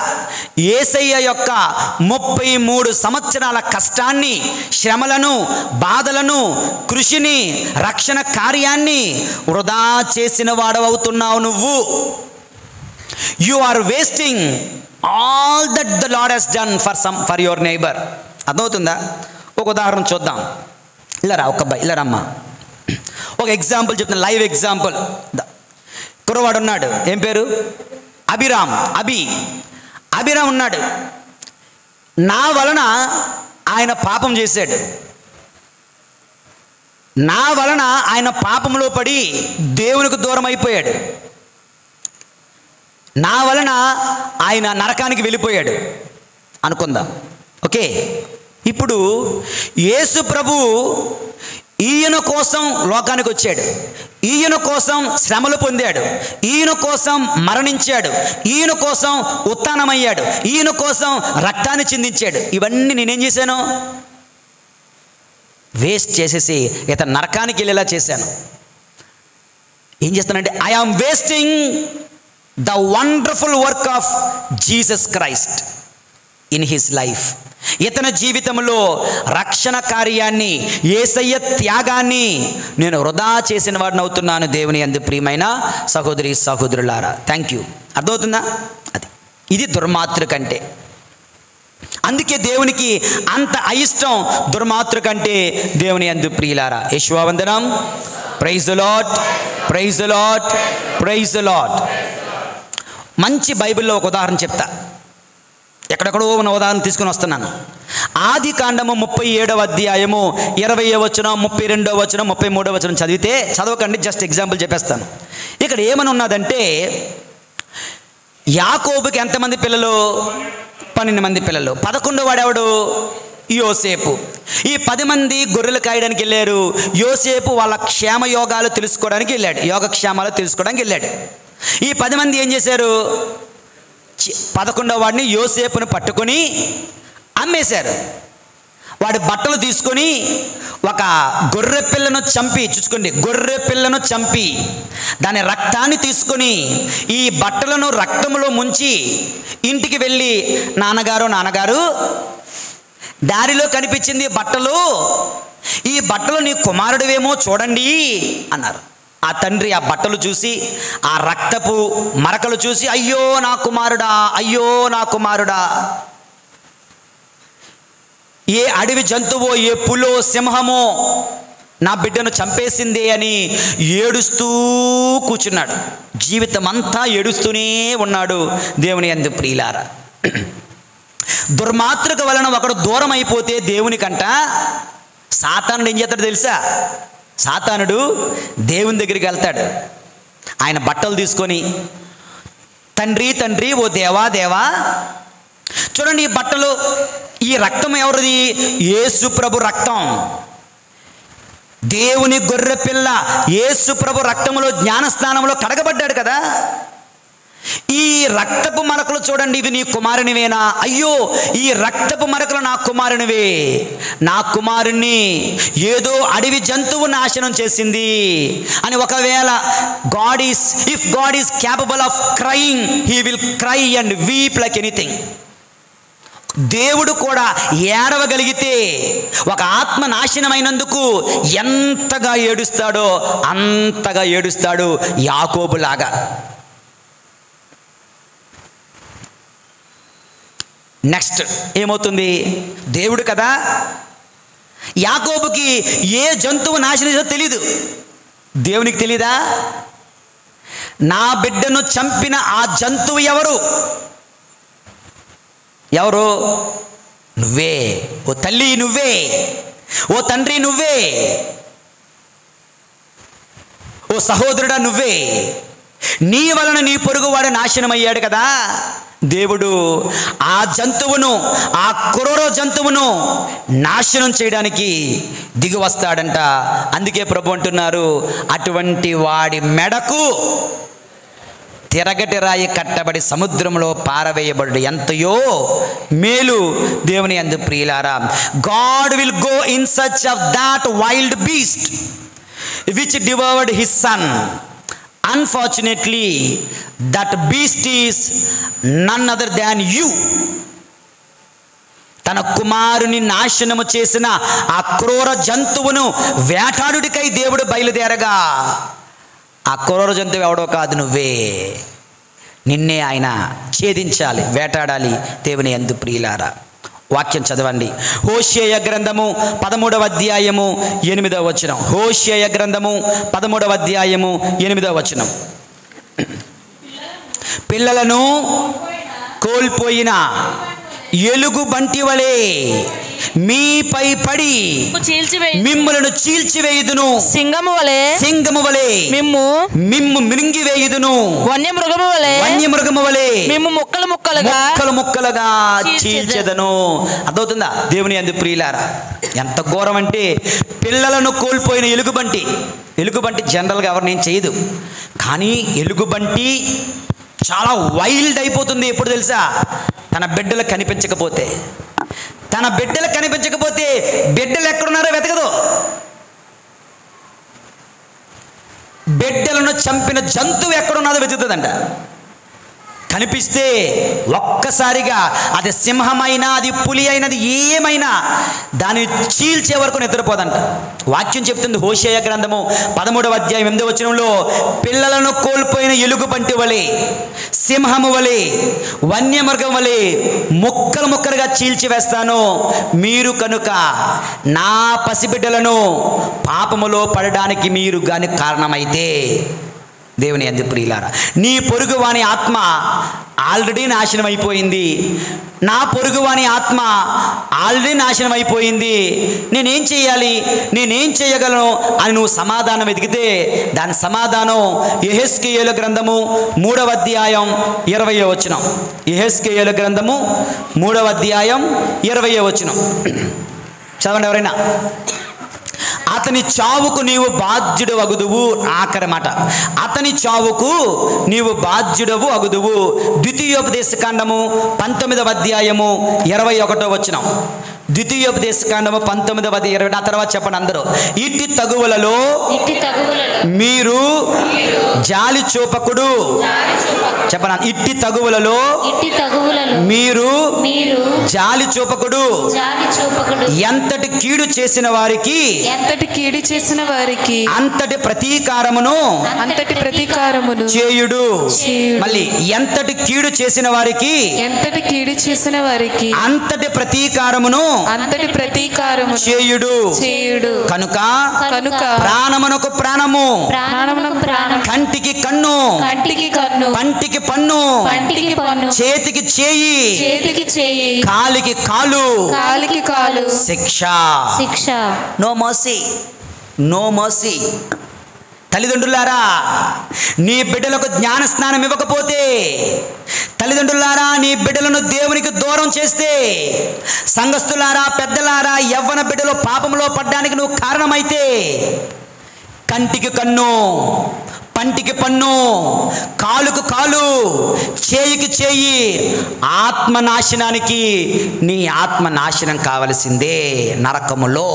యేసయ్య యొక్క 33 సంవత్సరాల కష్టాన్ని, శ్రమలను, బాధలను, కృషిని, రక్షణ కార్యాన్ని వృధా చేసిన వాడవవుతున్నావు నువ్వు. You are wasting all that the lord has done for your neighbour. అర్థమవుతుందా? ఒక ఉదాహరణ చూద్దాం. ఇలా రా, ఒక అబ్బాయి ఇలా రమ్మా. ఒక ఎగ్జాంపుల్ చెప్తాను, లైవ్ ఎగ్జాంపుల్. కుర్రవాడు ఉన్నాడు, ఏం పేరు? అభిరామ్ ఉన్నాడు. నా వలన ఆయన పాపం చేశాడు. నా వలన ఆయన పాపంలో పడి దేవునికి దూరం అయిపోయాడు. నా వలన ఆయన నరకానికి వెళ్ళిపోయాడు అనుకుందాం. ఓకే, ఇప్పుడు యేసు ప్రభు ఈయన కోసం లోకానికి వచ్చాడు, ఈయన కోసం శ్రమలు పొందాడు, ఈయన కోసం మరణించాడు, ఈయన కోసం ఉత్థానమయ్యాడు, ఈయన కోసం రక్తాన్ని చిందించాడు. ఇవన్నీ నేనేం చేశాను? వేస్ట్ చేసేసి ఇతను నరకానికి వెళ్ళేలా చేశాను. ఏం చేస్తానంటే I am wasting the wonderful work of Jesus Christ in his life. ఇతని జీవితంలో రక్షణ కార్యాన్ని, యేసయ్య త్యాగాన్ని నేను వృధా చేసిన వాడిని అవుతున్నాను. దేవుని యందు ప్రియమైన సహోదరి సహోదరులారా, థ్యాంక్ యూ. అర్థమవుతుందా? ఇది దుర్మాతృకంటే. అందుకే దేవునికి అంత అయిష్టం దుర్మాతృకంటే. దేవుని యందు ప్రియులారా, యేషువావందనం. Praise the Lord, praise the Lord, praise the Lord. మంచి బైబిల్లో ఒక ఉదాహరణ చెప్తా. ఎక్కడెక్కడో ఉన్న ఉదాహరణ తీసుకుని వస్తున్నాను. ఆది కాండము 37వ అధ్యాయము 20వ వచనం, 32వ వచనం, 33వ వచనం చదవకండి, జస్ట్ ఎగ్జాంపుల్ చెప్పేస్తాను. ఇక్కడ ఏమని ఉన్నదంటే, యాకోబుకి ఎంతమంది పిల్లలు? 12 మంది పిల్లలు. 11వ వాడెవడు? యోసేపు. ఈ 10 మంది గొర్రెలు కాయడానికి వెళ్ళారు. యోసేపు వాళ్ళ క్షేమయోగాలు తెలుసుకోవడానికి వెళ్ళాడు, యోగక్షేమాలు తెలుసుకోవడానికి వెళ్ళాడు. ఈ 10 మంది ఏం చేశారు? 11వ వాడిని యోసేపును పట్టుకొని అమ్మేశారు. వాడి బట్టలు తీసుకొని ఒక గొర్రె పిల్లను చంపి, చూసుకోండి, గొర్రె పిల్లను చంపి దాని రక్తాన్ని తీసుకొని ఈ బట్టలను రక్తంలో ముంచి ఇంటికి వెళ్ళి, నాన్నగారు దారిలో కనిపించింది బట్టలు, ఈ బట్టలు నీ కుమారుడివేమో చూడండి అన్నారు. ఆ తండ్రి ఆ బట్టలు చూసి, ఆ రక్తపు మరకలు చూసి, అయ్యో నా కుమారుడా, అయ్యో నా కుమారుడా, ఏ అడవి జంతువో, ఏ పులో, సింహమో నా బిడ్డను చంపేసిందే అని ఏడుస్తూ కూర్చున్నాడు. జీవితం అంతా ఏడుస్తూనే ఉన్నాడు. దేవుని యందు ప్రియులారా, దుర్మాతృక వలన ఒకడు దూరం అయిపోతే దేవునికంట సాతానుడు ఏం చేస్తాడు తెలుసా? సాతానుడు దేవుని దగ్గరికి వెళ్తాడు. ఆయన బట్టలు తీసుకొని తండ్రి తండ్రి, ఓ దేవా దేవా. చూడండి, ఈ బట్టలు, ఈ రక్తం ఎవరిది? యేసు ప్రభు రక్తం. దేవుని గొర్రె పిల్ల యేసు ప్రభు రక్తములో, జ్ఞానస్నానంలో కడగబడ్డాడు కదా. ఈ రక్తపు మరకలు చూడండి, ఇవి నీ కుమారునివేనా? అయ్యో, ఈ రక్తపు మరకలు నా కుమారునివే. నా కుమారుణ్ణి ఏదో అడవి జంతువు నాశనం చేసింది అని. ఒకవేళ if God is capable of crying, he will cry and weep like anything. దేవుడు కూడా ఏడవగలిగితే ఒక ఆత్మ నాశనమైనందుకు ఎంతగా ఏడుస్తాడో అంతగా ఏడుస్తాడు, యాకోబులాగా. నెక్స్ట్ ఏమవుతుంది? దేవుడు కదా, యాకోబుకి ఏ జంతువు నాశనం చేసో తెలీదు. దేవునికి తెలీదా? నా బిడ్డను చంపిన ఆ జంతువు ఎవరు? ఎవరు? నువ్వే. ఓ తల్లి నువ్వే, ఓ తండ్రి నువ్వే, ఓ సహోదరుడా నువ్వే. నీ వలన నీ పొరుగువాడు నాశనమయ్యాడు కదా. దేవుడు ఆ జంతువును, ఆ క్రూర జంతువును నాశనం చేయడానికి దిగి వస్తాడంట. అందుకే ప్రభు అంటున్నారు, అటువంటి వాడి మెడకు తిరగటి రాయి కట్టబడి సముద్రంలో పారవేయబడు ఎంతయో మేలు. దేవుని యందు ప్రియులారా, God will go in search of that wild beast which devoured his son. Unfortunately, that beast is none other than you. తన కుమారుని నాశనము చేసిన ఆ క్రూర జంతువును వేటాడుడికై దేవుడు బయలుదేరగా, ఆ క్రూర జంతువు ఎవడో కాదు, నువ్వే. నిన్నే ఆయన ఛేదించాలి, వేటాడాలి. దేవుని యందు ప్రియులారా, వాక్యం చదవండి. హోషేయ గ్రంథము 13వ అధ్యాయము 8వ వచనం. హోషేయ గ్రంథము 13వ అధ్యాయము 8వ వచనం. పిల్లలను కోల్పోయిన ఎలుగు బంటి వలె మీపై పడి మిమ్ములను చీల్చివేయుదును. సింగము వలె మిమ్ము మింగివేయుదును. వన్యమృగము వలె మిమ్ము ముక్కలుగా చీల్చెదను. అర్థవుతుందా? దేవుని యందు ప్రియులారా, ఎంత ఘోరం అంటే, పిల్లలను కోల్పోయిన ఎలుగుబంటి. ఎలుగుబంటి జనరల్గా ఎవరిని ఏం చేయదు, కానీ ఎలుగుబంటి చాలా వైల్డ్ అయిపోతుంది. ఎప్పుడు తెలుసా? తన బిడ్డలు కనిపించకపోతే. తన బిడ్డలు కనిపించకపోతే బిడ్డలు ఎక్కడున్నారో వెతకదు. బిడ్డలను చంపిన జంతువు ఎక్కడున్నదో వెతుకుతుందంట. కనిపిస్తే ఒక్కసారిగా, అది సింహమైనా, అది పులి అయినది ఏమైనా, దాన్ని చీల్చే వరకు నిద్రపోదంట. వాక్యం చెప్తుంది, హోషేయ గ్రంథము 13వ అధ్యాయం 8వ వచనంలో, పిల్లలను కోల్పోయిన ఎలుగుబంటి వలె, సింహము వలె, వన్యమృగం వలె ముక్కలుగా చీల్చివేస్తాను. మీరు కనుక నా పసిబిడ్డలను పాపములో పడడానికి మీరు గాని కారణమైతే. దేవుని యందు ప్రియులారా, నీ పొరుగువాని ఆత్మ ఆల్రెడీ నాశనం అయిపోయింది. నా పొరుగువాని ఆత్మ ఆల్రెడీ నాశనం అయిపోయింది. నేనేం చేయాలి, నేనేం చేయగలను అని నువ్వు సమాధానం వెతికితే, దాని సమాధానం యెహెజ్కేలు గ్రంథము 3వ అధ్యాయం 20వ వచనం. యెహెజ్కేలు గ్రంథము 3వ అధ్యాయం 20వ వచనం చదవండి ఎవరైనా. అతని చావుకు నీవు బాధ్యుడు అగుదువు. ఆఖరి మాట, అతని చావుకు నీవు బాధ్యుడవు అగుదువు. ద్వితీయోపదేశకాండము 19వ అధ్యాయము 21వ వచనం. ద్వితీయోపదేశకాండము 19వ అధ్యాయం 20. ఆ తర్వాత చెప్పండి అందరూ. ఇట్టి తగువులలో మీరు జాలి చూపకుడు. చెప్పండి, ఇట్టి తగువులలో మీరు జాలి చూపకుడు. ఎంతటి కీడు చేసిన వారికి అంతటి ప్రతీకారమును చేయుడు. మళ్ళీ, ఎంతటి కీడు చేసిన వారికి అంతటి ప్రతీకారమును చేయుడు. కనుక ప్రాణమునకు ప్రాణము, కంటికి కన్ను, పంటికి పన్ను, చేతికి చేయి, కాలికి కాలు, శిక్ష. No mercy, no mercy. తల్లిదండ్రులారా, నీ బిడ్డలకు జ్ఞాన స్నానం ఇవ్వకపోతే, తల్లిదండ్రులారా నీ బిడ్డలను దేవునికి దూరం చేస్తే, సంఘస్థులారా పెద్దలారా యవ్వన బిడ్డలు పాపంలో పడ్డానికి నువ్వు కారణమైతే, కంటికి కన్ను, పంటికి పన్ను, కాలుకు కాలు, చేయికి చేయి, ఆత్మనాశనానికి నీ ఆత్మనాశనం కావలసిందే నరకములో.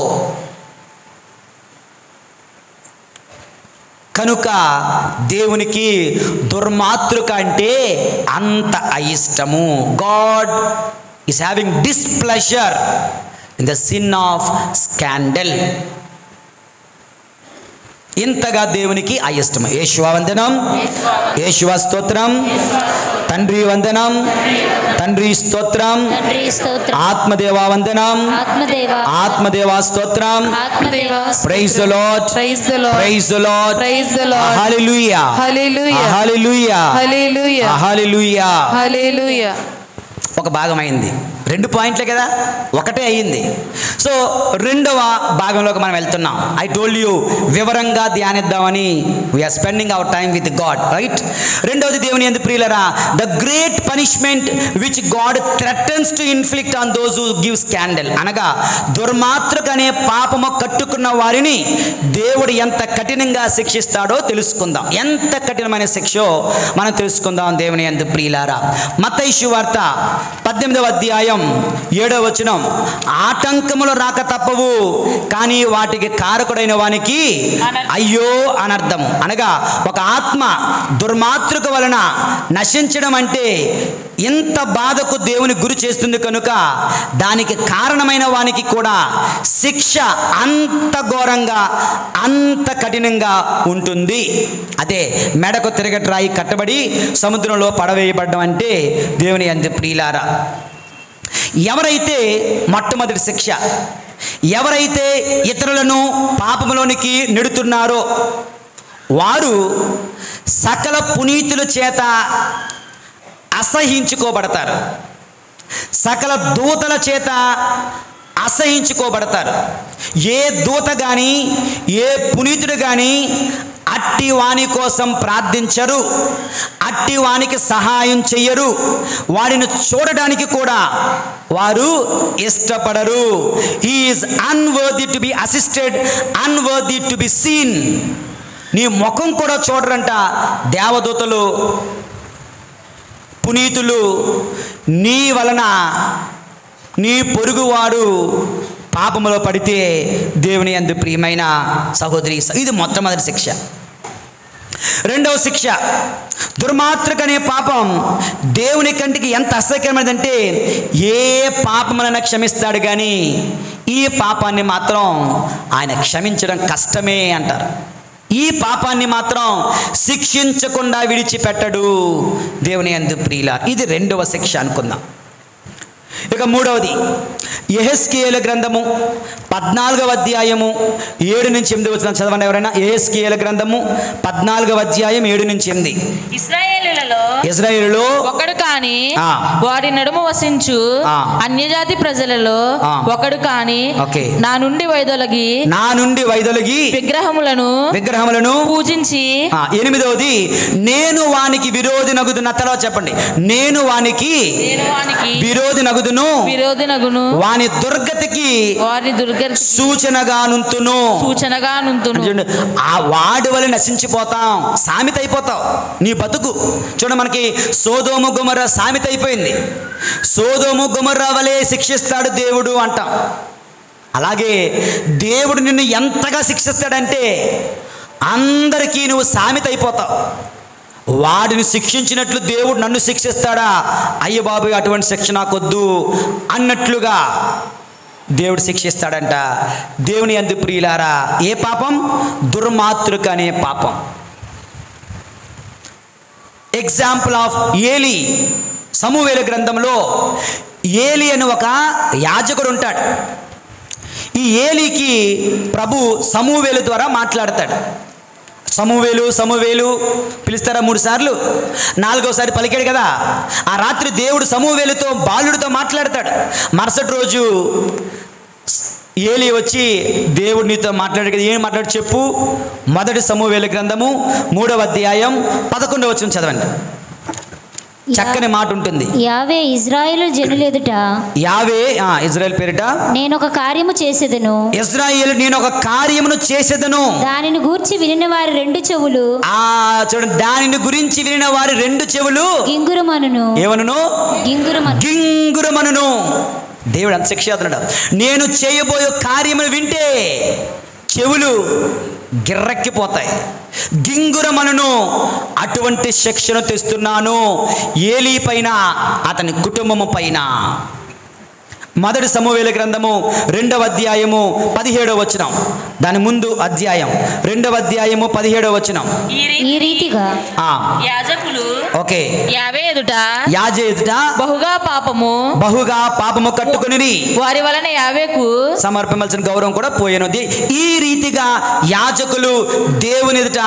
కనుక దేవునికి దుర్మాతృక అంటే అంత అయిష్టము. God is having displeasure in the sin of scandal. ఇంతగా దేవునికి అయిష్టము. యేషువా వందనం, యేషువా స్తోత్రం, తండ్రి వందనం, తండ్రి స్తోత్రం, ఆత్మదేవా వందనం, ఆత్మదేవా స్తోత్రం. Praise the Lord, praise the Lord, praise the Lord, praise the Lord. Hallelujah, hallelujah, hallelujah, hallelujah, hallelujah, hallelujah. ఒక భాగం అయింది. 2 పాయింట్లే కదా, ఒకటే అయ్యింది. సో రెండవ భాగంలోకి మనం వెళ్తున్నాం. ఐ టోల్డ్ యూ వివరంగా ధ్యానిద్దామని. We are spending our time with God, right? రెండవది దేవుని యందు ప్రియులరా, the great punishment which God threatens to inflict on those who give scandal. అనగా దుర్మాతృక అనే పాపము కట్టుకున్న వారిని దేవుడు ఎంత కఠినంగా శిక్షిస్తాడో తెలుసుకుందాం. ఎంత కఠినమైన శిక్షో మనం తెలుసుకుందాం దేవుని యందు ప్రియులారా. మత్తయి సువార్త 18వ అధ్యాయం 7వ వచనం, ఆటంకములు రాక తప్పవు, కానీ వాటికి కారకుడైన వానికి అయ్యో అనర్థము. అనగా ఒక ఆత్మ దుర్మాతృక వలన నశించడం అంటే ఇంత బాధకు దేవుని గురి చేస్తుంది. కనుక దానికి కారణమైన వానికి కూడా శిక్ష అంత ఘోరంగా, అంత కఠినంగా ఉంటుంది. అదే మెడకు తిరగటి రాయి కట్టబడి సముద్రంలో పడవేయబడ్డం అంటే దేవుని యందు ప్రియులారా. ఎవరైతే మొట్టమొదటి శిక్ష, ఎవరైతే ఇతరులను పాపములోనికి నెడుతున్నారో వారు సకల పునీతుల చేత అసహించుకోబడతారు, సకల దూతల చేత అసహించుకోబడతారు. ఏ దూత కానీ ఏ పునీతుడు కానీ అట్టి వాని కోసం ప్రార్థించరు, అట్టి వానికి సహాయం చెయ్యరు, వాడిని చూడడానికి కూడా వారు ఇష్టపడరు. He is unworthy to be assisted, unworthy to be seen. నీ ముఖం కూడా చూడరంట దేవదూతలు, పునీతులు. నీ వలన నీ పొరుగువాడు పాపములో పడితే దేవుని యందు ప్రియమైన సహోదరి, ఇది మొట్టమొదటి శిక్ష. రెండవ శిక్ష, దుర్మాతృక అనే పాపం దేవుని కంటికి ఎంత అసహ్యమైనదంటే ఏ పాపములను క్షమిస్తాడు కానీ ఈ పాపాన్ని మాత్రం ఆయన క్షమించడం కష్టమే అంటారు. ఈ పాపాన్ని మాత్రం శిక్షించకుండా విడిచిపెట్టడు దేవుని యందు ప్రియులారా. ఇది రెండవ శిక్ష అనుకుందాం. ఇక మూడవది యెహెజ్కేలు గ్రంథము 14వ అధ్యాయము 7 నుంచి 8 వచనం చదవండి ఎవరైనా. యెహెజ్కేలు గ్రంథము 14వ అధ్యాయం 7 నుంచి 8. ఇశ్రాయేలులో ఒకడు కాని వారి నడుమ వసించు అన్యజాతి ప్రజలలో ఒకడు కాని నా నుండి వైదొలగి విగ్రహములను పూజించి. 8వది, నేను వానికి విరోధి నగుదును. తర్వాత చెప్పండి, నేను వానికి విరోధి నగుదును, వాని దుర్గతికి సూచనగా నుంతును. ఆ వాడి వల్ల నశించిపోతాం, సామెత అయిపోతావు నీ బతుకు. చూడ, మనకి సోదోము గొమొర్రా సామెత అయిపోయింది. సోదోము గొమొర్రా వలె శిక్షిస్తాడు దేవుడు అంటాం. అలాగే దేవుడు నిన్ను ఎంతగా శిక్షిస్తాడంటే అందరికీ నువ్వు సామెత అయిపోతావు. వాడిని శిక్షించినట్లు దేవుడు నన్ను శిక్షిస్తాడా, అయ్య బాబు అటువంటి శిక్ష నాకొద్దు అన్నట్లుగా దేవుడు శిక్షిస్తాడంట. దేవుని యందు ప్రియులారా, ఏ పాపం? దుర్మాతృక అనే పాపం. ఎగ్జాంపుల్ ఆఫ్ ఏలి. సమూయేలు గ్రంథంలో ఏలి అని ఒక యాజకుడు ఉంటాడు. ఈ ఏలికి ప్రభు సమూయేలు ద్వారా మాట్లాడతాడు. సమూయేలు సమూయేలు పిలుస్తారా 3 సార్లు, 4వసారి పలికాడు కదా. ఆ రాత్రి దేవుడు సమూయేలుతో బాలుడితో మాట్లాడతాడు. మరుసటి రోజు ఏలీ వచ్చి దేవుడు నీతో మాట్లాడాడు కదా, ఏం మాట్లాడు చెప్పు. మొదటి సమూయేలు గ్రంథము 3వ అధ్యాయం 11వ వచనం చదవండి. చక్కని మాట ఉంటుంది. యావే ఇజ్రాయేలు జనులు ఎదుట యావే ఇజ్రాయేల్ పేరిట నేను ఒక కార్యము చేసేదను, ఇజ్రాయేలు నేను ఒక కార్యమును చేసేదను. దానిని గూర్చి వినిన వారి రెండు చెవులు చూడండి, దానిని గురించి వినిన వారి రెండు చెవులు గింగురమనును. ఏమనును? గింగురమనును. దేవుడు అంత శిక్ష అవుతున్నాడు. నేను చేయబోయే కార్యములు వింటే చెవులు గిర్రెక్కిపోతాయి, గింగురమనును. అటువంటి శిక్షను తెస్తున్నాను ఏలీ పైన, అతని కుటుంబము పైన. మొదటి సమూయేలు గ్రంథము 2వ అధ్యాయము 17వ వచనం. దాని ముందు అధ్యాయం 2వ అధ్యాయము 17వ వచనం. ఈ రీతిగా యాజకులు ఓకే యావే ఎదుట బహుగా పాపము కట్టుకుని వారి వలన యావేకు సమర్పించాల్సిన గౌరవం కూడా పోయినది. ఈ రీతిగా యాజకులు దేవుని ఎదుట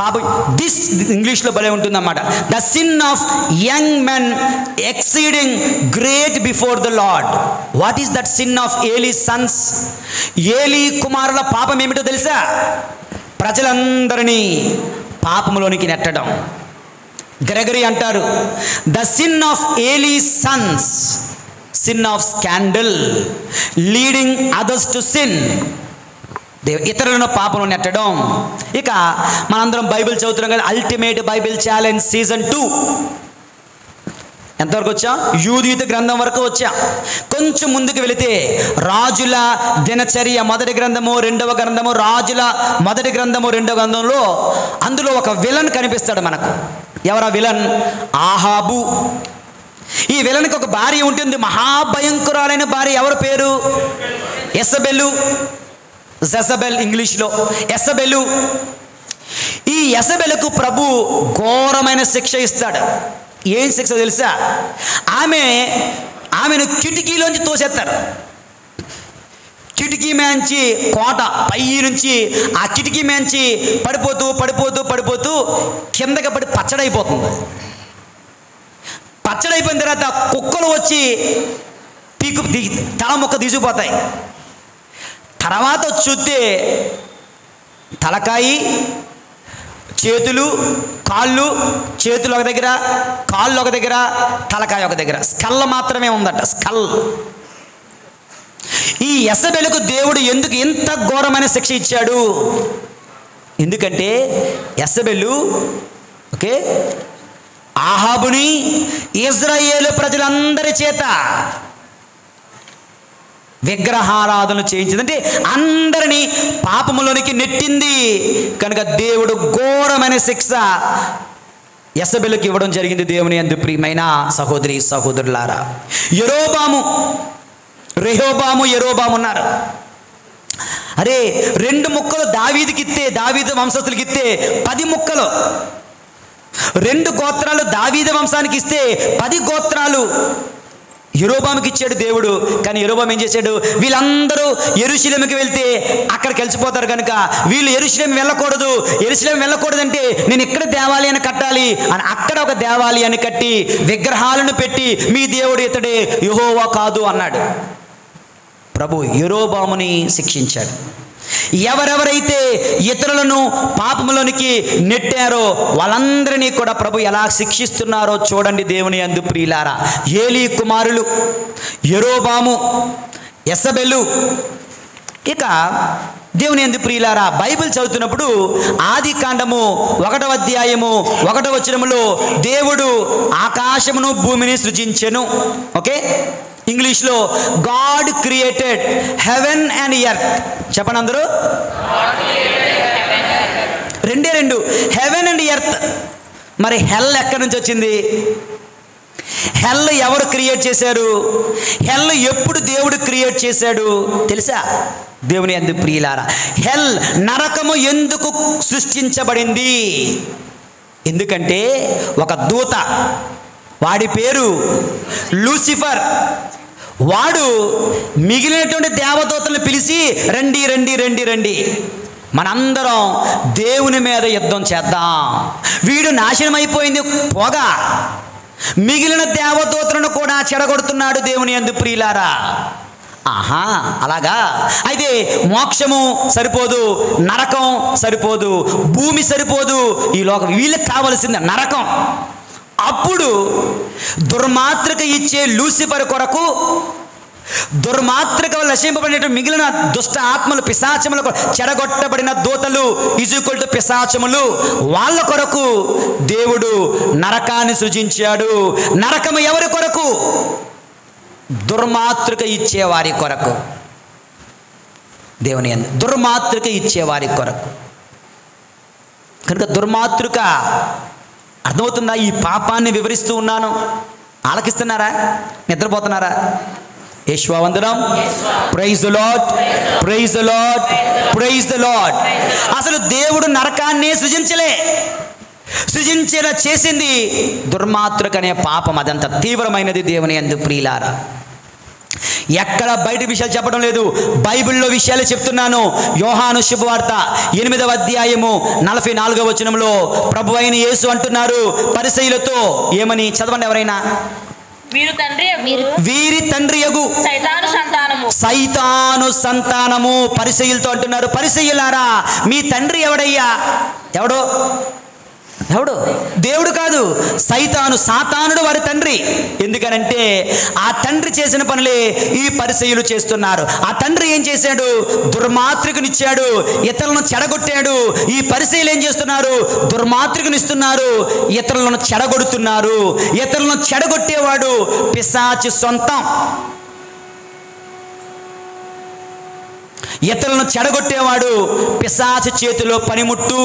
పాపం. దిస్ ఇంగ్లీష్లో భలే ఉంటుంది అన్నమాట. The sin of young men exceeding great before the lord. What is that sin of Eli Sons? Eli కుమారుల పాపం ఏమిటో తెలుసా? ప్రజలందరినీ పాపములోనికి నెట్టడం. గ్రెగరీ అంటారు, the sin of Eli Sons, sin of scandal, leading others to sin. ఇతరులను పాపంలో నెట్టడం. ఇక మనందరం బైబిల్ చదువుతున్నాం కదా, అల్టిమేట్ బైబిల్ ఛాలెంజ్ సీజన్ 2 ఎంతవరకు వచ్చాం? యూదీత గ్రంథం వరకు వచ్చాం. కొంచెం ముందుకు వెళితే రాజుల దినచర్య మొదటి గ్రంథము 2వ గ్రంథము, రాజుల మొదటి గ్రంథము 2వ గ్రంథంలో అందులో ఒక విలన్ కనిపిస్తాడు మనకు. ఎవరా విలన్? ఆహాబు. ఈ విలన్కి ఒక భార్య ఉంటుంది, మహాభయంకరాలైన భార్య. ఎవరి పేరు? యెజబెలు. జెజబెల్ ఇంగ్లీష్లో యెజబెలు. ఈ యెజబెలుకు ప్రభు ఘోరమైన శిక్ష ఇస్తాడు. ఏం శిక్ష తెలుసా? ఆమెను కిటికీలోంచి తోసేస్తారు. కిటికీ మేంచి కోట పై నుంచి ఆ కిటికీ మేంచి పడిపోతూ కిందకి పడి పచ్చడైపోతుంది. పచ్చడైపోయిన తర్వాత కుక్కలు వచ్చి తల మొక్క తీసుకుపోతాయి. తర్వాత చూస్తే తలకాయి, చేతులు, కాళ్ళు, చేతులు ఒక దగ్గర, కాళ్ళు ఒక దగ్గర, తలకాయ ఒక దగ్గర, స్కల్ మాత్రమే ఉందట. స్కల్. ఈ యెజబెలుకు దేవుడు ఎందుకు ఇంత ఘోరమైన శిక్ష ఇచ్చాడు? ఎందుకంటే యెజబెలు ఆహాబుని ఇజ్రాయేలు ప్రజలందరి చేత విగ్రహారాధన చేయించింది. అంటే అందరినీ పాపములోనికి నెట్టింది. కనుక దేవుడు ఘోరమైన శిక్ష యెజబెలుకి ఇవ్వడం జరిగింది. దేవుని యందు ప్రియమైన సహోదరి సహోదరులారా, రెహోబాము ఉన్నారు. అరే 2 ముక్కలు దావీదుకిస్తే, దావీదు వంశస్థులకిస్తే 10 ముక్కలు. 2 గోత్రాలు దావీదు వంశానికి ఇస్తే 10 గోత్రాలు యెరోబాముకి ఇచ్చాడు దేవుడు. కానీ యెరోబాము ఏం చేశాడు? వీళ్ళందరూ యెరూషలేముకి వెళ్తే అక్కడ కలిసిపోతారు కనుక వీళ్ళు యెరూషలేము వెళ్ళకూడదంటే నేను ఇక్కడ దేవాలయాన్ని కట్టాలి అని అక్కడ ఒక దేవాలయాన్ని కట్టి విగ్రహాలను పెట్టి మీ దేవుడు ఇతడే యెహోవా కాదు అన్నాడు. ప్రభు యెరోబాముని శిక్షించాడు. ఎవరెవరైతే ఇతరులను పాపములోనికి నెట్టారో వాళ్ళందరినీ కూడా ప్రభు ఎలా శిక్షిస్తున్నారో చూడండి దేవుని యందు ప్రియులారా. ఏలీ కుమారులు యెరోబాము, యెజబెలు. ఇక దేవుని యందు ప్రియులారా, బైబిల్ చదువుతున్నప్పుడు ఆది కాండము 1వ అధ్యాయము 1వ వచనములో దేవుడు ఆకాశమును భూమిని సృజించెను. ఓకే, ఇంగ్లీష్లో God created heaven and earth. చెప్పండి అందరూ. 2 హెవెన్ అండ్ ఎర్త్. మరి హెల్ ఎక్కడి నుంచి వచ్చింది? హెల్ ఎవరు క్రియేట్ చేశారు? హెల్ ఎప్పుడు దేవుడు క్రియేట్ చేశాడు తెలుసా? దేవుని యందు ప్రియులారా, హెల్ నరకము ఎందుకు సృష్టించబడింది? ఎందుకంటే ఒక దూత, వాడి పేరు లూసిఫర్. వాడు మిగిలినటువంటి దేవదూతలను పిలిచి రండి, మనందరం దేవుని మీద యుద్ధం చేద్దాం. వీడు నాశనం అయిపోయింది పోగా మిగిలిన దేవదూతలను కూడా చెడగొడుతున్నాడు దేవుని యందు ప్రియులారా. ఆహా, అలాగా. అయితే మోక్షము సరిపోదు, నరకం సరిపోదు, భూమి సరిపోదు, ఈ లోకం, వీళ్ళకి కావలసింది నరకం. అప్పుడు దుర్మాత్రక ఇచ్చే లూసిఫర్ కొరకు, దుర్మాత్రక నశింపబడిన మిగిలిన దుష్ట ఆత్మలు, పిశాచములకు చెడగొట్టబడిన దూతలు ఈక్వల్ టు పిశాచములు, వాళ్ళ కొరకు దేవుడు నరకాన్ని సృజించాడు. నరకము ఎవరి కొరకు? దుర్మాతృక ఇచ్చేవారి కొరకు. దేవుని యందు దుర్మాతృక ఇచ్చేవారి కొరకు. కనుక దుర్మాతృక అర్థమవుతుందా? ఈ పాపాన్ని వివరిస్తూ ఉన్నాను, ఆలకిస్తున్నారా? నిద్రపోతున్నారా? యేషువందనం. Praise the Lord, praise the Lord, praise the Lord. అసలు దేవుడు నరకాన్ని సృజించేలా చేసింది దుర్మాతృక అనే పాపం. అదంత తీవ్రమైనది దేవుని యందు ప్రియులారా. ఎక్కడ బయట విషయాలు చెప్పడం లేదు, బైబిల్లో విషయాలు చెప్తున్నాను. యోహాను శుభవార్త 8వ అధ్యాయము 44వ వచనంలో ప్రభు అయిన యేసు అంటున్నారు పరిసయ్యులతో, ఏమని? చదవండి ఎవరైనా. వీరి తండ్రి యగు సైతాను సంతానము. పరిసయ్యులతో అంటున్నారు, పరిసయ్యులారా మీ తండ్రి ఎవడయ్యా? ఎవడు? దేవుడు కాదు, సైతాను, సాతానుడు వారి తండ్రి. ఎందుకనంటే ఆ తండ్రి చేసిన పనులే ఈ పరిసయ్యులు చేస్తున్నారు. ఆ తండ్రి ఏం చేశాడు? దుర్మాతృకనిచ్చాడు, ఇతరులను చెడగొట్టాడు. ఈ పరిసయ్యులు ఏం చేస్తున్నారు? దుర్మాతృకనిస్తున్నారు, ఇతరులను చెడగొడుతున్నారు. ఇతరులను చెడగొట్టేవాడు పిశాచి సొంతం. ఇతరులను చెడగొట్టేవాడు పిశాచి చేతిలో పనిముట్టు.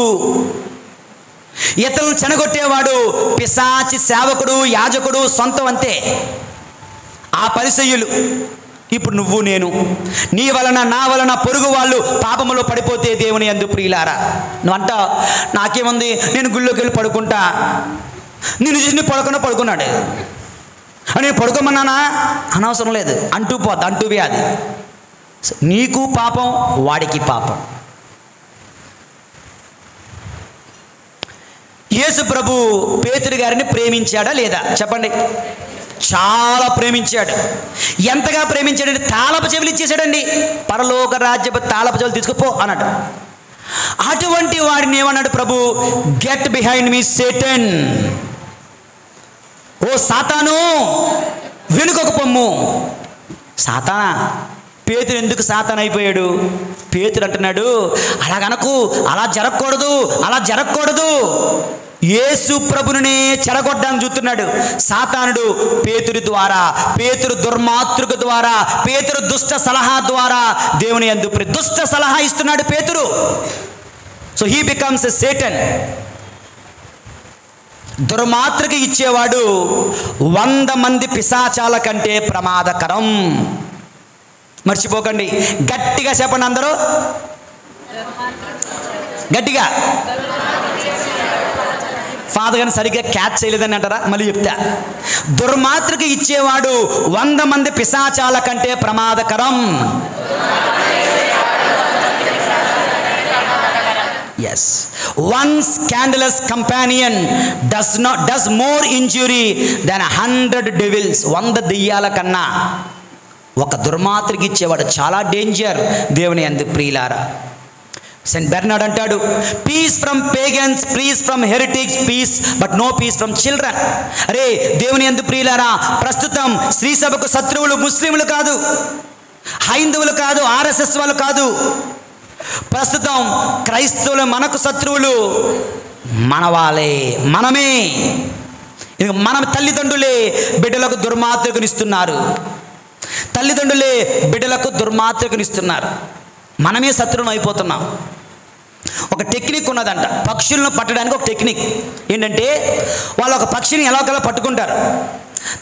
ఇతరులను చెడగొట్టేవాడు పిశాచి సేవకుడు, యాజకుడు సొంతం, అంతే. ఆ పరిసయ్యులు. ఇప్పుడు నువ్వు నేను, నీ వలన నా వలన పొరుగు వాళ్ళు పాపములో పడిపోతే దేవుని యందు ప్రియులారా, నువ్వు అంటావు నాకేముంది, నేను గుళ్ళోకి వెళ్ళి పడుకుంటా. నేను చూసి పడుకున్నాడు, నేను పడుకోమన్నానా? అనవసరం లేదు, అంటూ పోద్ది, అంటూ వ్యాధి. నీకు పాపం, వాడికి పాపం. యేసు ప్రభు పేతురు గారిని ప్రేమించాడా లేదా? చెప్పండి. చాలా ప్రేమించాడు. ఎంతగా ప్రేమించాడంటే తాళపు చెవులు ఇచ్చేసాడండి. పరలోక రాజ్యపు తాళపు చెవులు తీసుకుపో అన్నాడు. అటువంటి వాడిని ఏమన్నాడు ప్రభు? Get behind me Satan. ఓ సాతాను, వెనుకకు పొమ్ము. సాతానా? పేతురు ఎందుకు సాతాను అయిపోయాడు? పేతురు అంటున్నాడు అలాగనకు, అలా జరగకూడదు. యేసు ప్రభునే చెడగొడ్డానికి చూస్తున్నాడు సాతానుడు. పేతురు ద్వారా, పేతురు దుర్మాతృక ద్వారా, పేతురు దుష్ట సలహా ద్వారా దేవుని యందు దుష్ట సలహా ఇస్తున్నాడు పేతురు. So he becomes a Satan. దుర్మాతృక ఇచ్చేవాడు 100 మంది పిశాచాల కంటే ప్రమాదకరం. మర్చిపోకండి. గట్టిగా చెప్పండి అందరూ, గట్టిగా. ఫాదర్ గారిని సరిగ్గా క్యాచ్ చేయలేదని అంటారా? మళ్ళీ చెప్తా. దుర్మాతృక ఇచ్చేవాడు 100 మంది పిశాచాల కంటే ప్రమాదకరం. Yes. One scandalous companion does more injury than 100 devils. 100 దెయ్యాల కన్నా ఒక దుర్మాతృక ఇచ్చేవాడు చాలా డేంజర్ దేవుని యందు ప్రియులారా. సెయింట్ బెర్నార్డ్ అంటాడు, peace from pagans, peace from heretics, peace but no peace from children. అరే దేవుని యందు ప్రియులారా, ప్రస్తుతం శ్రీ సభకు శత్రువులు ముస్లింలు కాదు, హైందవులు కాదు, ఆర్ఎస్ఎస్ వాళ్ళు కాదు. ప్రస్తుతం క్రైస్తవులు మనకు శత్రువులు మన వాళ్ళే, మనమే. మన తల్లిదండ్రులే బిడ్డలకు దుర్మాతృకనిస్తున్నారు. తల్లిదండ్రులే బిడ్డలకు దుర్మాతృకనిస్తున్నారు. మనమే శత్రువులు అయిపోతున్నాం. ఒక టెక్నిక్ ఉన్నదంట, పక్షులను పట్టడానికి ఒక టెక్నిక్. ఏంటంటే వాళ్ళు ఒక పక్షిని ఎలాగోలా పట్టుకుంటారు,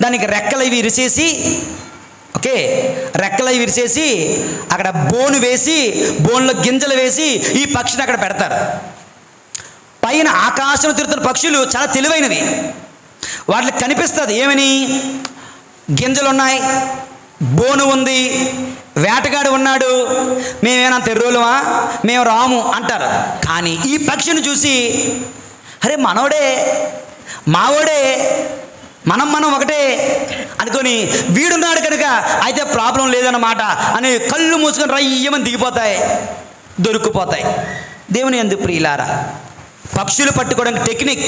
దానికి రెక్కలు ఇవి విరిసేసి, ఓకే, రెక్కలు ఇవి విరిసేసి అక్కడ బోను వేసి, బోన్లో గింజలు వేసి ఈ పక్షిని అక్కడ పెడతారు. పైన ఆకాశం తిరుగుతున్న పక్షులు చాలా తెలివైనవి. వాటికి కనిపిస్తుంది ఏమని? గింజలు ఉన్నాయి, బోను ఉంది, వేటగాడు ఉన్నాడు, మేమేనా తెర్రోలువా, మేము రాము అంటారు. కానీ ఈ పక్షిని చూసి అరే మనోడే, మావోడే, మనం ఒకటే అనుకొని వీడున్నాడు కనుక అయితే ప్రాబ్లం లేదన్నమాట అని కళ్ళు మూసుకొని రయ్యమని దిగిపోతాయి, దొరికిపోతాయి. దేవుని యందు ప్రియులారా, పక్షులు పట్టుకోవడానికి టెక్నిక్.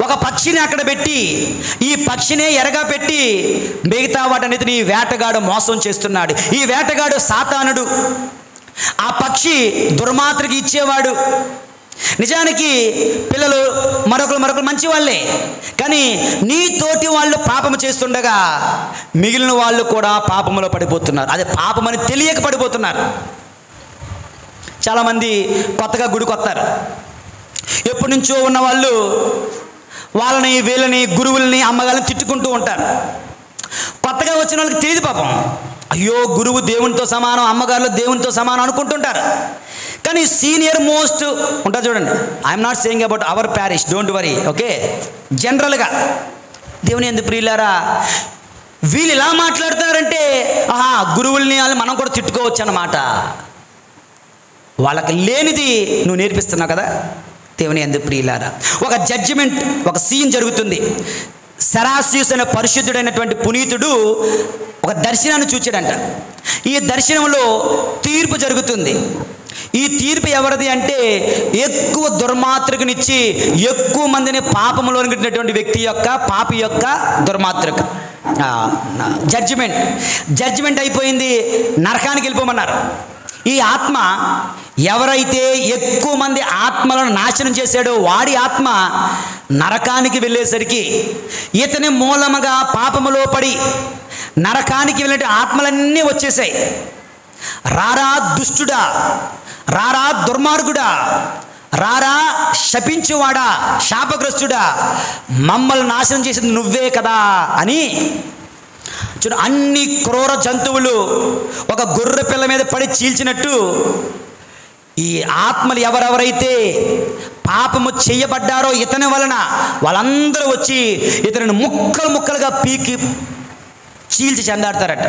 ఒక పక్షిని అక్కడ పెట్టి ఈ పక్షినే ఎరగా పెట్టి మిగతా వాటన్నిటిని వేటగాడు మోసం చేస్తున్నాడు. ఈ వేటగాడు సాతానుడు, ఆ పక్షి దుర్మార్గుడికి ఇచ్చేవాడు. నిజానికి పిల్లలు మరొకరు మంచి వాళ్ళే, కానీ నీ తోటి వాళ్ళు పాపము చేస్తుండగా మిగిలిన వాళ్ళు కూడా పాపములో పడిపోతున్నారు. అదే పాపమని తెలియక పడిపోతున్నారు. చాలామంది కొత్తగా గుడికి వస్తారు. ఎప్పటి నుంచో ఉన్న వాళ్ళు వాళ్ళని వీళ్ళని గురువుల్ని అమ్మగారిని తిట్టుకుంటూ ఉంటారు. కొత్తగా వచ్చిన వాళ్ళకి తెలియదు పాపం. అయ్యో గురువు దేవునితో సమానం, అమ్మగారులు దేవునితో సమానం అనుకుంటుంటారు. కానీ సీనియర్ మోస్ట్ ఉంటారు చూడండి. I'm not saying about our parish, don't worry, okay. జనరల్గా దేవుని యందు ప్రియులారా, వీళ్ళు ఎలా మాట్లాడుతున్నారంటే గురువుల్ని వాళ్ళు మనం కూడా తిట్టుకోవచ్చు అన్నమాట. వాళ్ళకి లేనిది నువ్వు నేర్పిస్తున్నావు కదా. దేవుని యందు ప్రియులారా, ఒక జడ్జిమెంట్, ఒక సీన్ జరుగుతుంది. సెరాస్యూస్ అనే పరిశుద్ధుడైనటువంటి పునీతుడు ఒక దర్శనాన్ని చూచాడంట. ఈ దర్శనంలో తీర్పు జరుగుతుంది. ఈ తీర్పు ఎవరిది అంటే ఎక్కువ దుర్మార్గునిచ్చి ఎక్కువ మందిని పాపంలో నిట్టినటువంటి వ్యక్తి యొక్క, పాపి యొక్క దుర్మార్గు జడ్జిమెంట్ అయిపోయింది. నరకానికి వెళ్ళిపోమన్నారు. ఈ ఆత్మ ఎవరైతే ఎక్కువ మంది ఆత్మలను నాశనం చేశాడో వాడి ఆత్మ నరకానికి వెళ్ళేసరికి ఇతని మూలముగా పాపములో పడి నరకానికి వెళ్ళే ఆత్మలన్నీ వచ్చేసాయి. రారా దుష్టుడా, రారా దుర్మార్గుడా, రారా శపించువాడా, శాపగ్రస్తుడా, మమ్మల్ని నాశనం చేసింది నువ్వే కదా అని చూడు. అన్ని క్రూర జంతువులు ఒక గొర్రె పిల్ల మీద పడి చీల్చినట్టు ఈ ఆత్మలు ఎవరెవరైతే పాపము చేయబడ్డారో ఇతని వలన వాళ్ళందరూ వచ్చి ఇతనిని ముక్కలు ముక్కలుగా పీకి చీల్చి చెందాడతారట.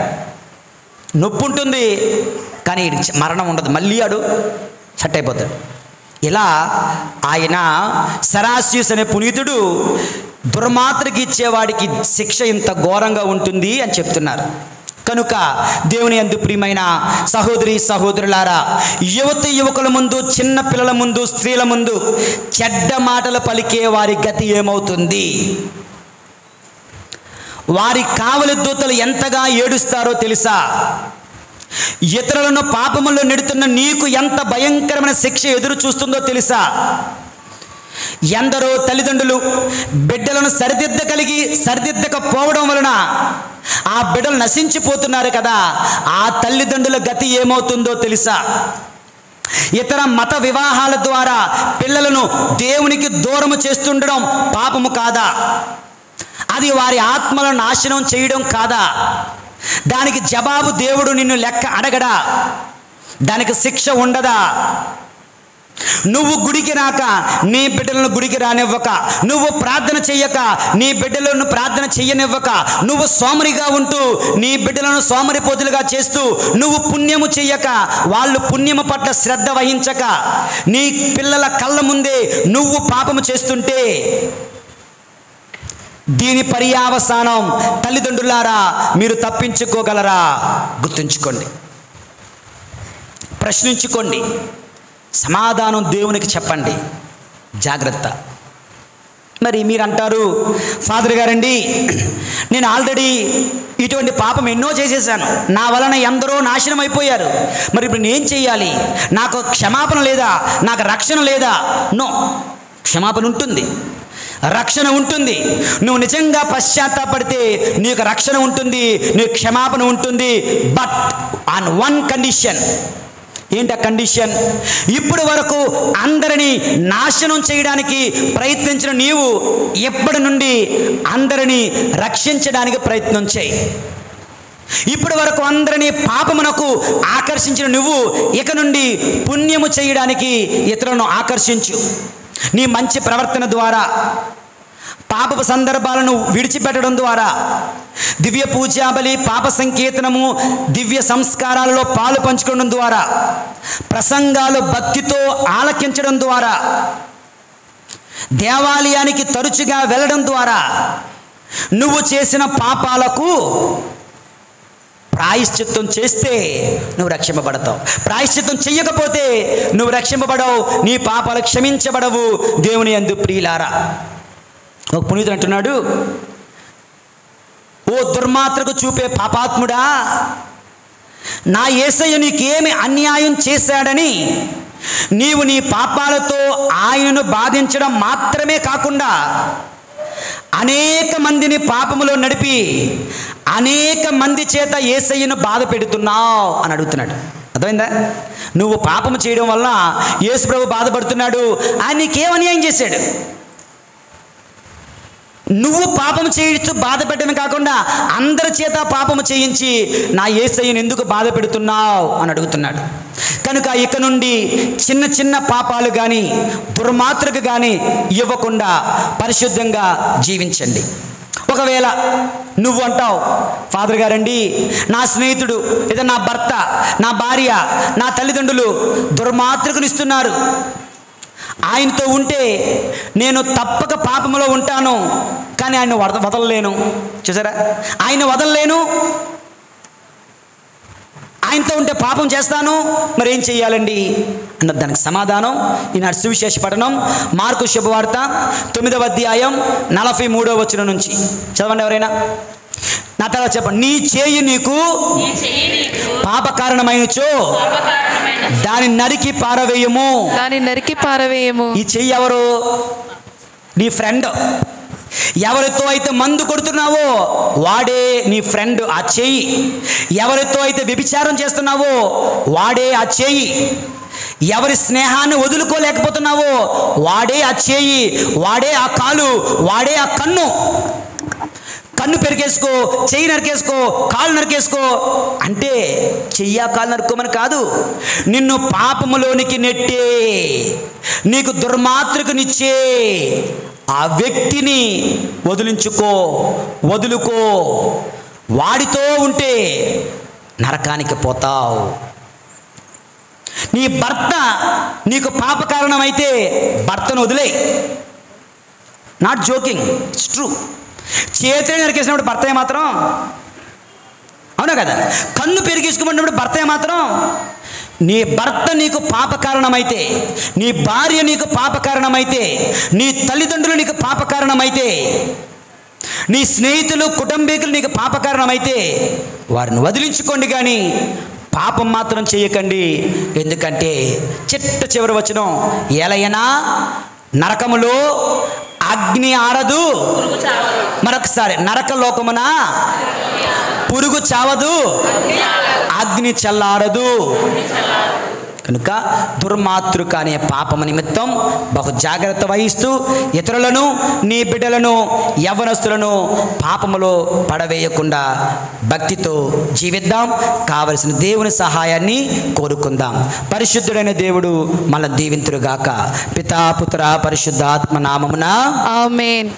నొప్పి ఉంటుంది కానీ మరణం ఉండదు. మళ్ళీ ఆడు సెట్ అయిపోతాడు. ఇలా ఆయన సెరాస్యూస్ అనే పునీతుడు దుర్మార్గుడికి ఇచ్చేవాడికి శిక్ష ఇంత ఘోరంగా ఉంటుంది అని చెప్తున్నారు. కనుక దేవుని యందు ప్రియమైన సహోదరి సహోదరులారా, యువకుల ముందు, చిన్న పిల్లల ముందు, స్త్రీల ముందు చెడ్డ మాటలు పలికే వారి గతి ఏమవుతుంది? వారి కావలి దూతలు ఎంతగా ఏడుస్తారో తెలుసా? ఇతరులను పాపములో నెడుతున్న నీకు ఎంత భయంకరమైన శిక్ష ఎదురు చూస్తుందో తెలుసా? ఎందరో తల్లిదండ్రులు బిడ్డలను సరిదిద్దకపోవడం వలన ఆ బిడ్డలు నశించిపోతున్నారు కదా. ఆ తల్లిదండ్రుల గతి ఏమవుతుందో తెలుసా? ఇతర మత వివాహాల ద్వారా పిల్లలను దేవునికి దూరము చేస్తుండడం పాపము కాదా? అది వారి ఆత్మలను నాశనం చేయడం కాదా? దానికి జవాబు దేవుడు నిన్ను లెక్క అడగడా? దానికి శిక్ష ఉండదా? నువ్వు గుడికి రాక నీ బిడ్డలను గుడికి రానివ్వక, నువ్వు ప్రార్థన చెయ్యక నీ బిడ్డలను ప్రార్థన చెయ్యనివ్వక, నువ్వు సోమరిగా ఉంటూ నీ బిడ్డలను సోమరిపోతులుగా చేస్తూ, నువ్వు పుణ్యము చెయ్యక వాళ్ళు పుణ్యము పట్ల శ్రద్ధ వహించక నీ పిల్లల కళ్ళ ముందే నువ్వు పాపము చేస్తుంటే దీని పర్యావసానం తల్లిదండ్రులారా మీరు తప్పించుకోగలరా? గుర్తుంచుకోండి, ప్రశ్నించుకోండి, సమాధానం దేవునికి చెప్పండి. జాగ్రత్త. మరి మీరు అంటారు, ఫాదర్ గారండి నేను ఆల్రెడీ ఇటువంటి పాపం ఎన్నో చేసేసాను, నా వలన ఎందరో నాశనం అయిపోయారు, మరి ఇప్పుడు నేను చేయాలి? నాకు క్షమాపణ లేదా? నాకు రక్షణ లేదా? నో, క్షమాపణ ఉంటుంది, రక్షణ ఉంటుంది. నువ్వు నిజంగా పశ్చాత్తాపడితే నీకు రక్షణ ఉంటుంది, నీకు క్షమాపణ ఉంటుంది. But on one condition. ఏంటి ఆ కండిషన్? ఇప్పటి వరకు అందరినీ నాశనం చేయడానికి ప్రయత్నించిన నీవు ఎప్పటి నుండి అందరినీ రక్షించడానికి ప్రయత్నం చేయి. ఇప్పటి వరకు అందరినీ పాపమునకు ఆకర్షించిన నువ్వు ఇక నుండి పుణ్యము చేయడానికి ఇతరులను ఆకర్షించు. నీ మంచి ప్రవర్తన ద్వారా, పాపపు సందర్భాలను విడిచిపెట్టడం ద్వారా, దివ్య పూజాబలి, పాప సంకీర్తనము, దివ్య సంస్కారాలలో పాలు పంచుకోవడం ద్వారా, ప్రసంగాలు భక్తితో ఆలకించడం ద్వారా, దేవాలయానికి తరచుగా వెళ్ళడం ద్వారా నువ్వు చేసిన పాపాలకు ప్రాయశ్చిత్తం చేస్తే నువ్వు రక్షింపబడతావు. ప్రాయశ్చిత్తం చెయ్యకపోతే నువ్వు రక్షింపబడవు, నీ పాపాలు క్షమించబడవు. దేవుని యందు ప్రియులారా, ఒక పునీతుడు అంటున్నాడు, ఓ దుర్మార్గకు చూపే పాపాత్ముడా, నా యేసయ్య నీకేమి అన్యాయం చేశాడని నీవు నీ పాపాలతో ఆయనను బాధించడం మాత్రమే కాకుండా అనేక మందిని పాపములో నడిపి అనేక మంది చేత యేసయ్యను బాధ పెడుతున్నావు అని అడుగుతున్నాడు. అర్థమైందా? నువ్వు పాపము చేయడం వల్ల యేసు ప్రభు బాధపడుతున్నాడు. ఆయన నీకేం అన్యాయం చేశాడు? నువ్వు పాపం చేయించు బాధ పెట్టడమే కాకుండా అందరి చేత పాపము చేయించి నా యేసయ్యను ఎందుకు బాధ పెడుతున్నావు అని అడుగుతున్నాడు. కనుక ఇక నుండి చిన్న చిన్న పాపాలు కానీ దుర్మార్గకు కానీ ఇవ్వకుండా పరిశుద్ధంగా జీవించండి. ఒకవేళ నువ్వు అంటావు, ఫాదర్ గారండి, నా స్నేహితుడు లేదా నా భర్త, నా భార్య, నా తల్లిదండ్రులు దుర్మార్గకునిస్తున్నారు, ఆయనతో ఉంటే నేను తప్పక పాపములో ఉంటాను, కానీ ఆయన వదలలేను. చూసారా, ఆయన వదలలేను, ఆయనతో ఉంటే పాపం చేస్తాను, మరి ఏం చెయ్యాలండి అన్న దానికి సమాధానం ఈనాడు సువిశేష పఠనం మార్కు శుభవార్త 9వ అధ్యాయం 43వ వచనం నుంచి చదవండి ఎవరైనా. నా తర్వాత చెప్పండి. నీ చేయి నీకు పాప కారణమైనచో దాని నరికి పారవేయము. ఈ చెయ్యి ఎవరు? నీ ఫ్రెండ్. ఎవరితో అయితే మందు కొడుతున్నావో వాడే నీ ఫ్రెండ్, ఆ చెయ్యి. ఎవరితో అయితే వ్యభిచారం చేస్తున్నావో వాడే ఆ చెయ్యి. ఎవరి స్నేహాన్ని వదులుకోలేకపోతున్నావో వాడే ఆ చెయ్యి, వాడే ఆ కాలు, వాడే ఆ కన్ను. కన్ను పెరికేసుకో, చెయ్యి నరికేసుకో, కాలు నరికేసుకో అంటే చెయ్యా కాలు నరుకోమని కాదు, నిన్ను పాపములోనికి నెట్టే, నీకు దుర్మార్గకునిచ్చే ఆ వ్యక్తిని వదులుకో. వాడితో ఉంటే నరకానికి పోతావు. నీ భర్త నీకు పాప కారణమైతే భర్తను వదిలే. Not joking, it's true. చేతిని నరికేసినప్పుడు భర్త ఏమాత్రం, అవునా కదా? కన్ను పెరిగేసుకున్నప్పుడు భర్త ఏమాత్రం. నీ భర్త నీకు పాప కారణమైతే, నీ భార్య నీకు పాప కారణమైతే, నీ తల్లిదండ్రులు నీకు పాప కారణమైతే, నీ స్నేహితులు కుటుంబీకులు నీకు పాప కారణమైతే వారిని వదిలించుకోండి, కానీ పాపం మాత్రం చేయకండి. ఎందుకంటే చిట్ట చివరి వచనం, ఎలయనా నరకములో అగ్ని ఆరదు. మరొకసారి, నరకలోకమున పురుగు చావదు, అగ్ని చల్లారదు. కనుక దుర్మాతృక అనే పాపము నిమిత్తం బహు జాగ్రత్త వహిస్తూ ఇతరులను, నీ బిడ్డలను, యవ్వనస్తులను పాపములో పడవేయకుండా భక్తితో జీవిద్దాం. కావలసిన దేవుని సహాయాన్ని కోరుకుందాం. పరిశుద్ధుడైన దేవుడు మన దీవింతురుగాక. పితా పుత్ర పరిశుద్ధాత్మ నామమున ఆమేన్.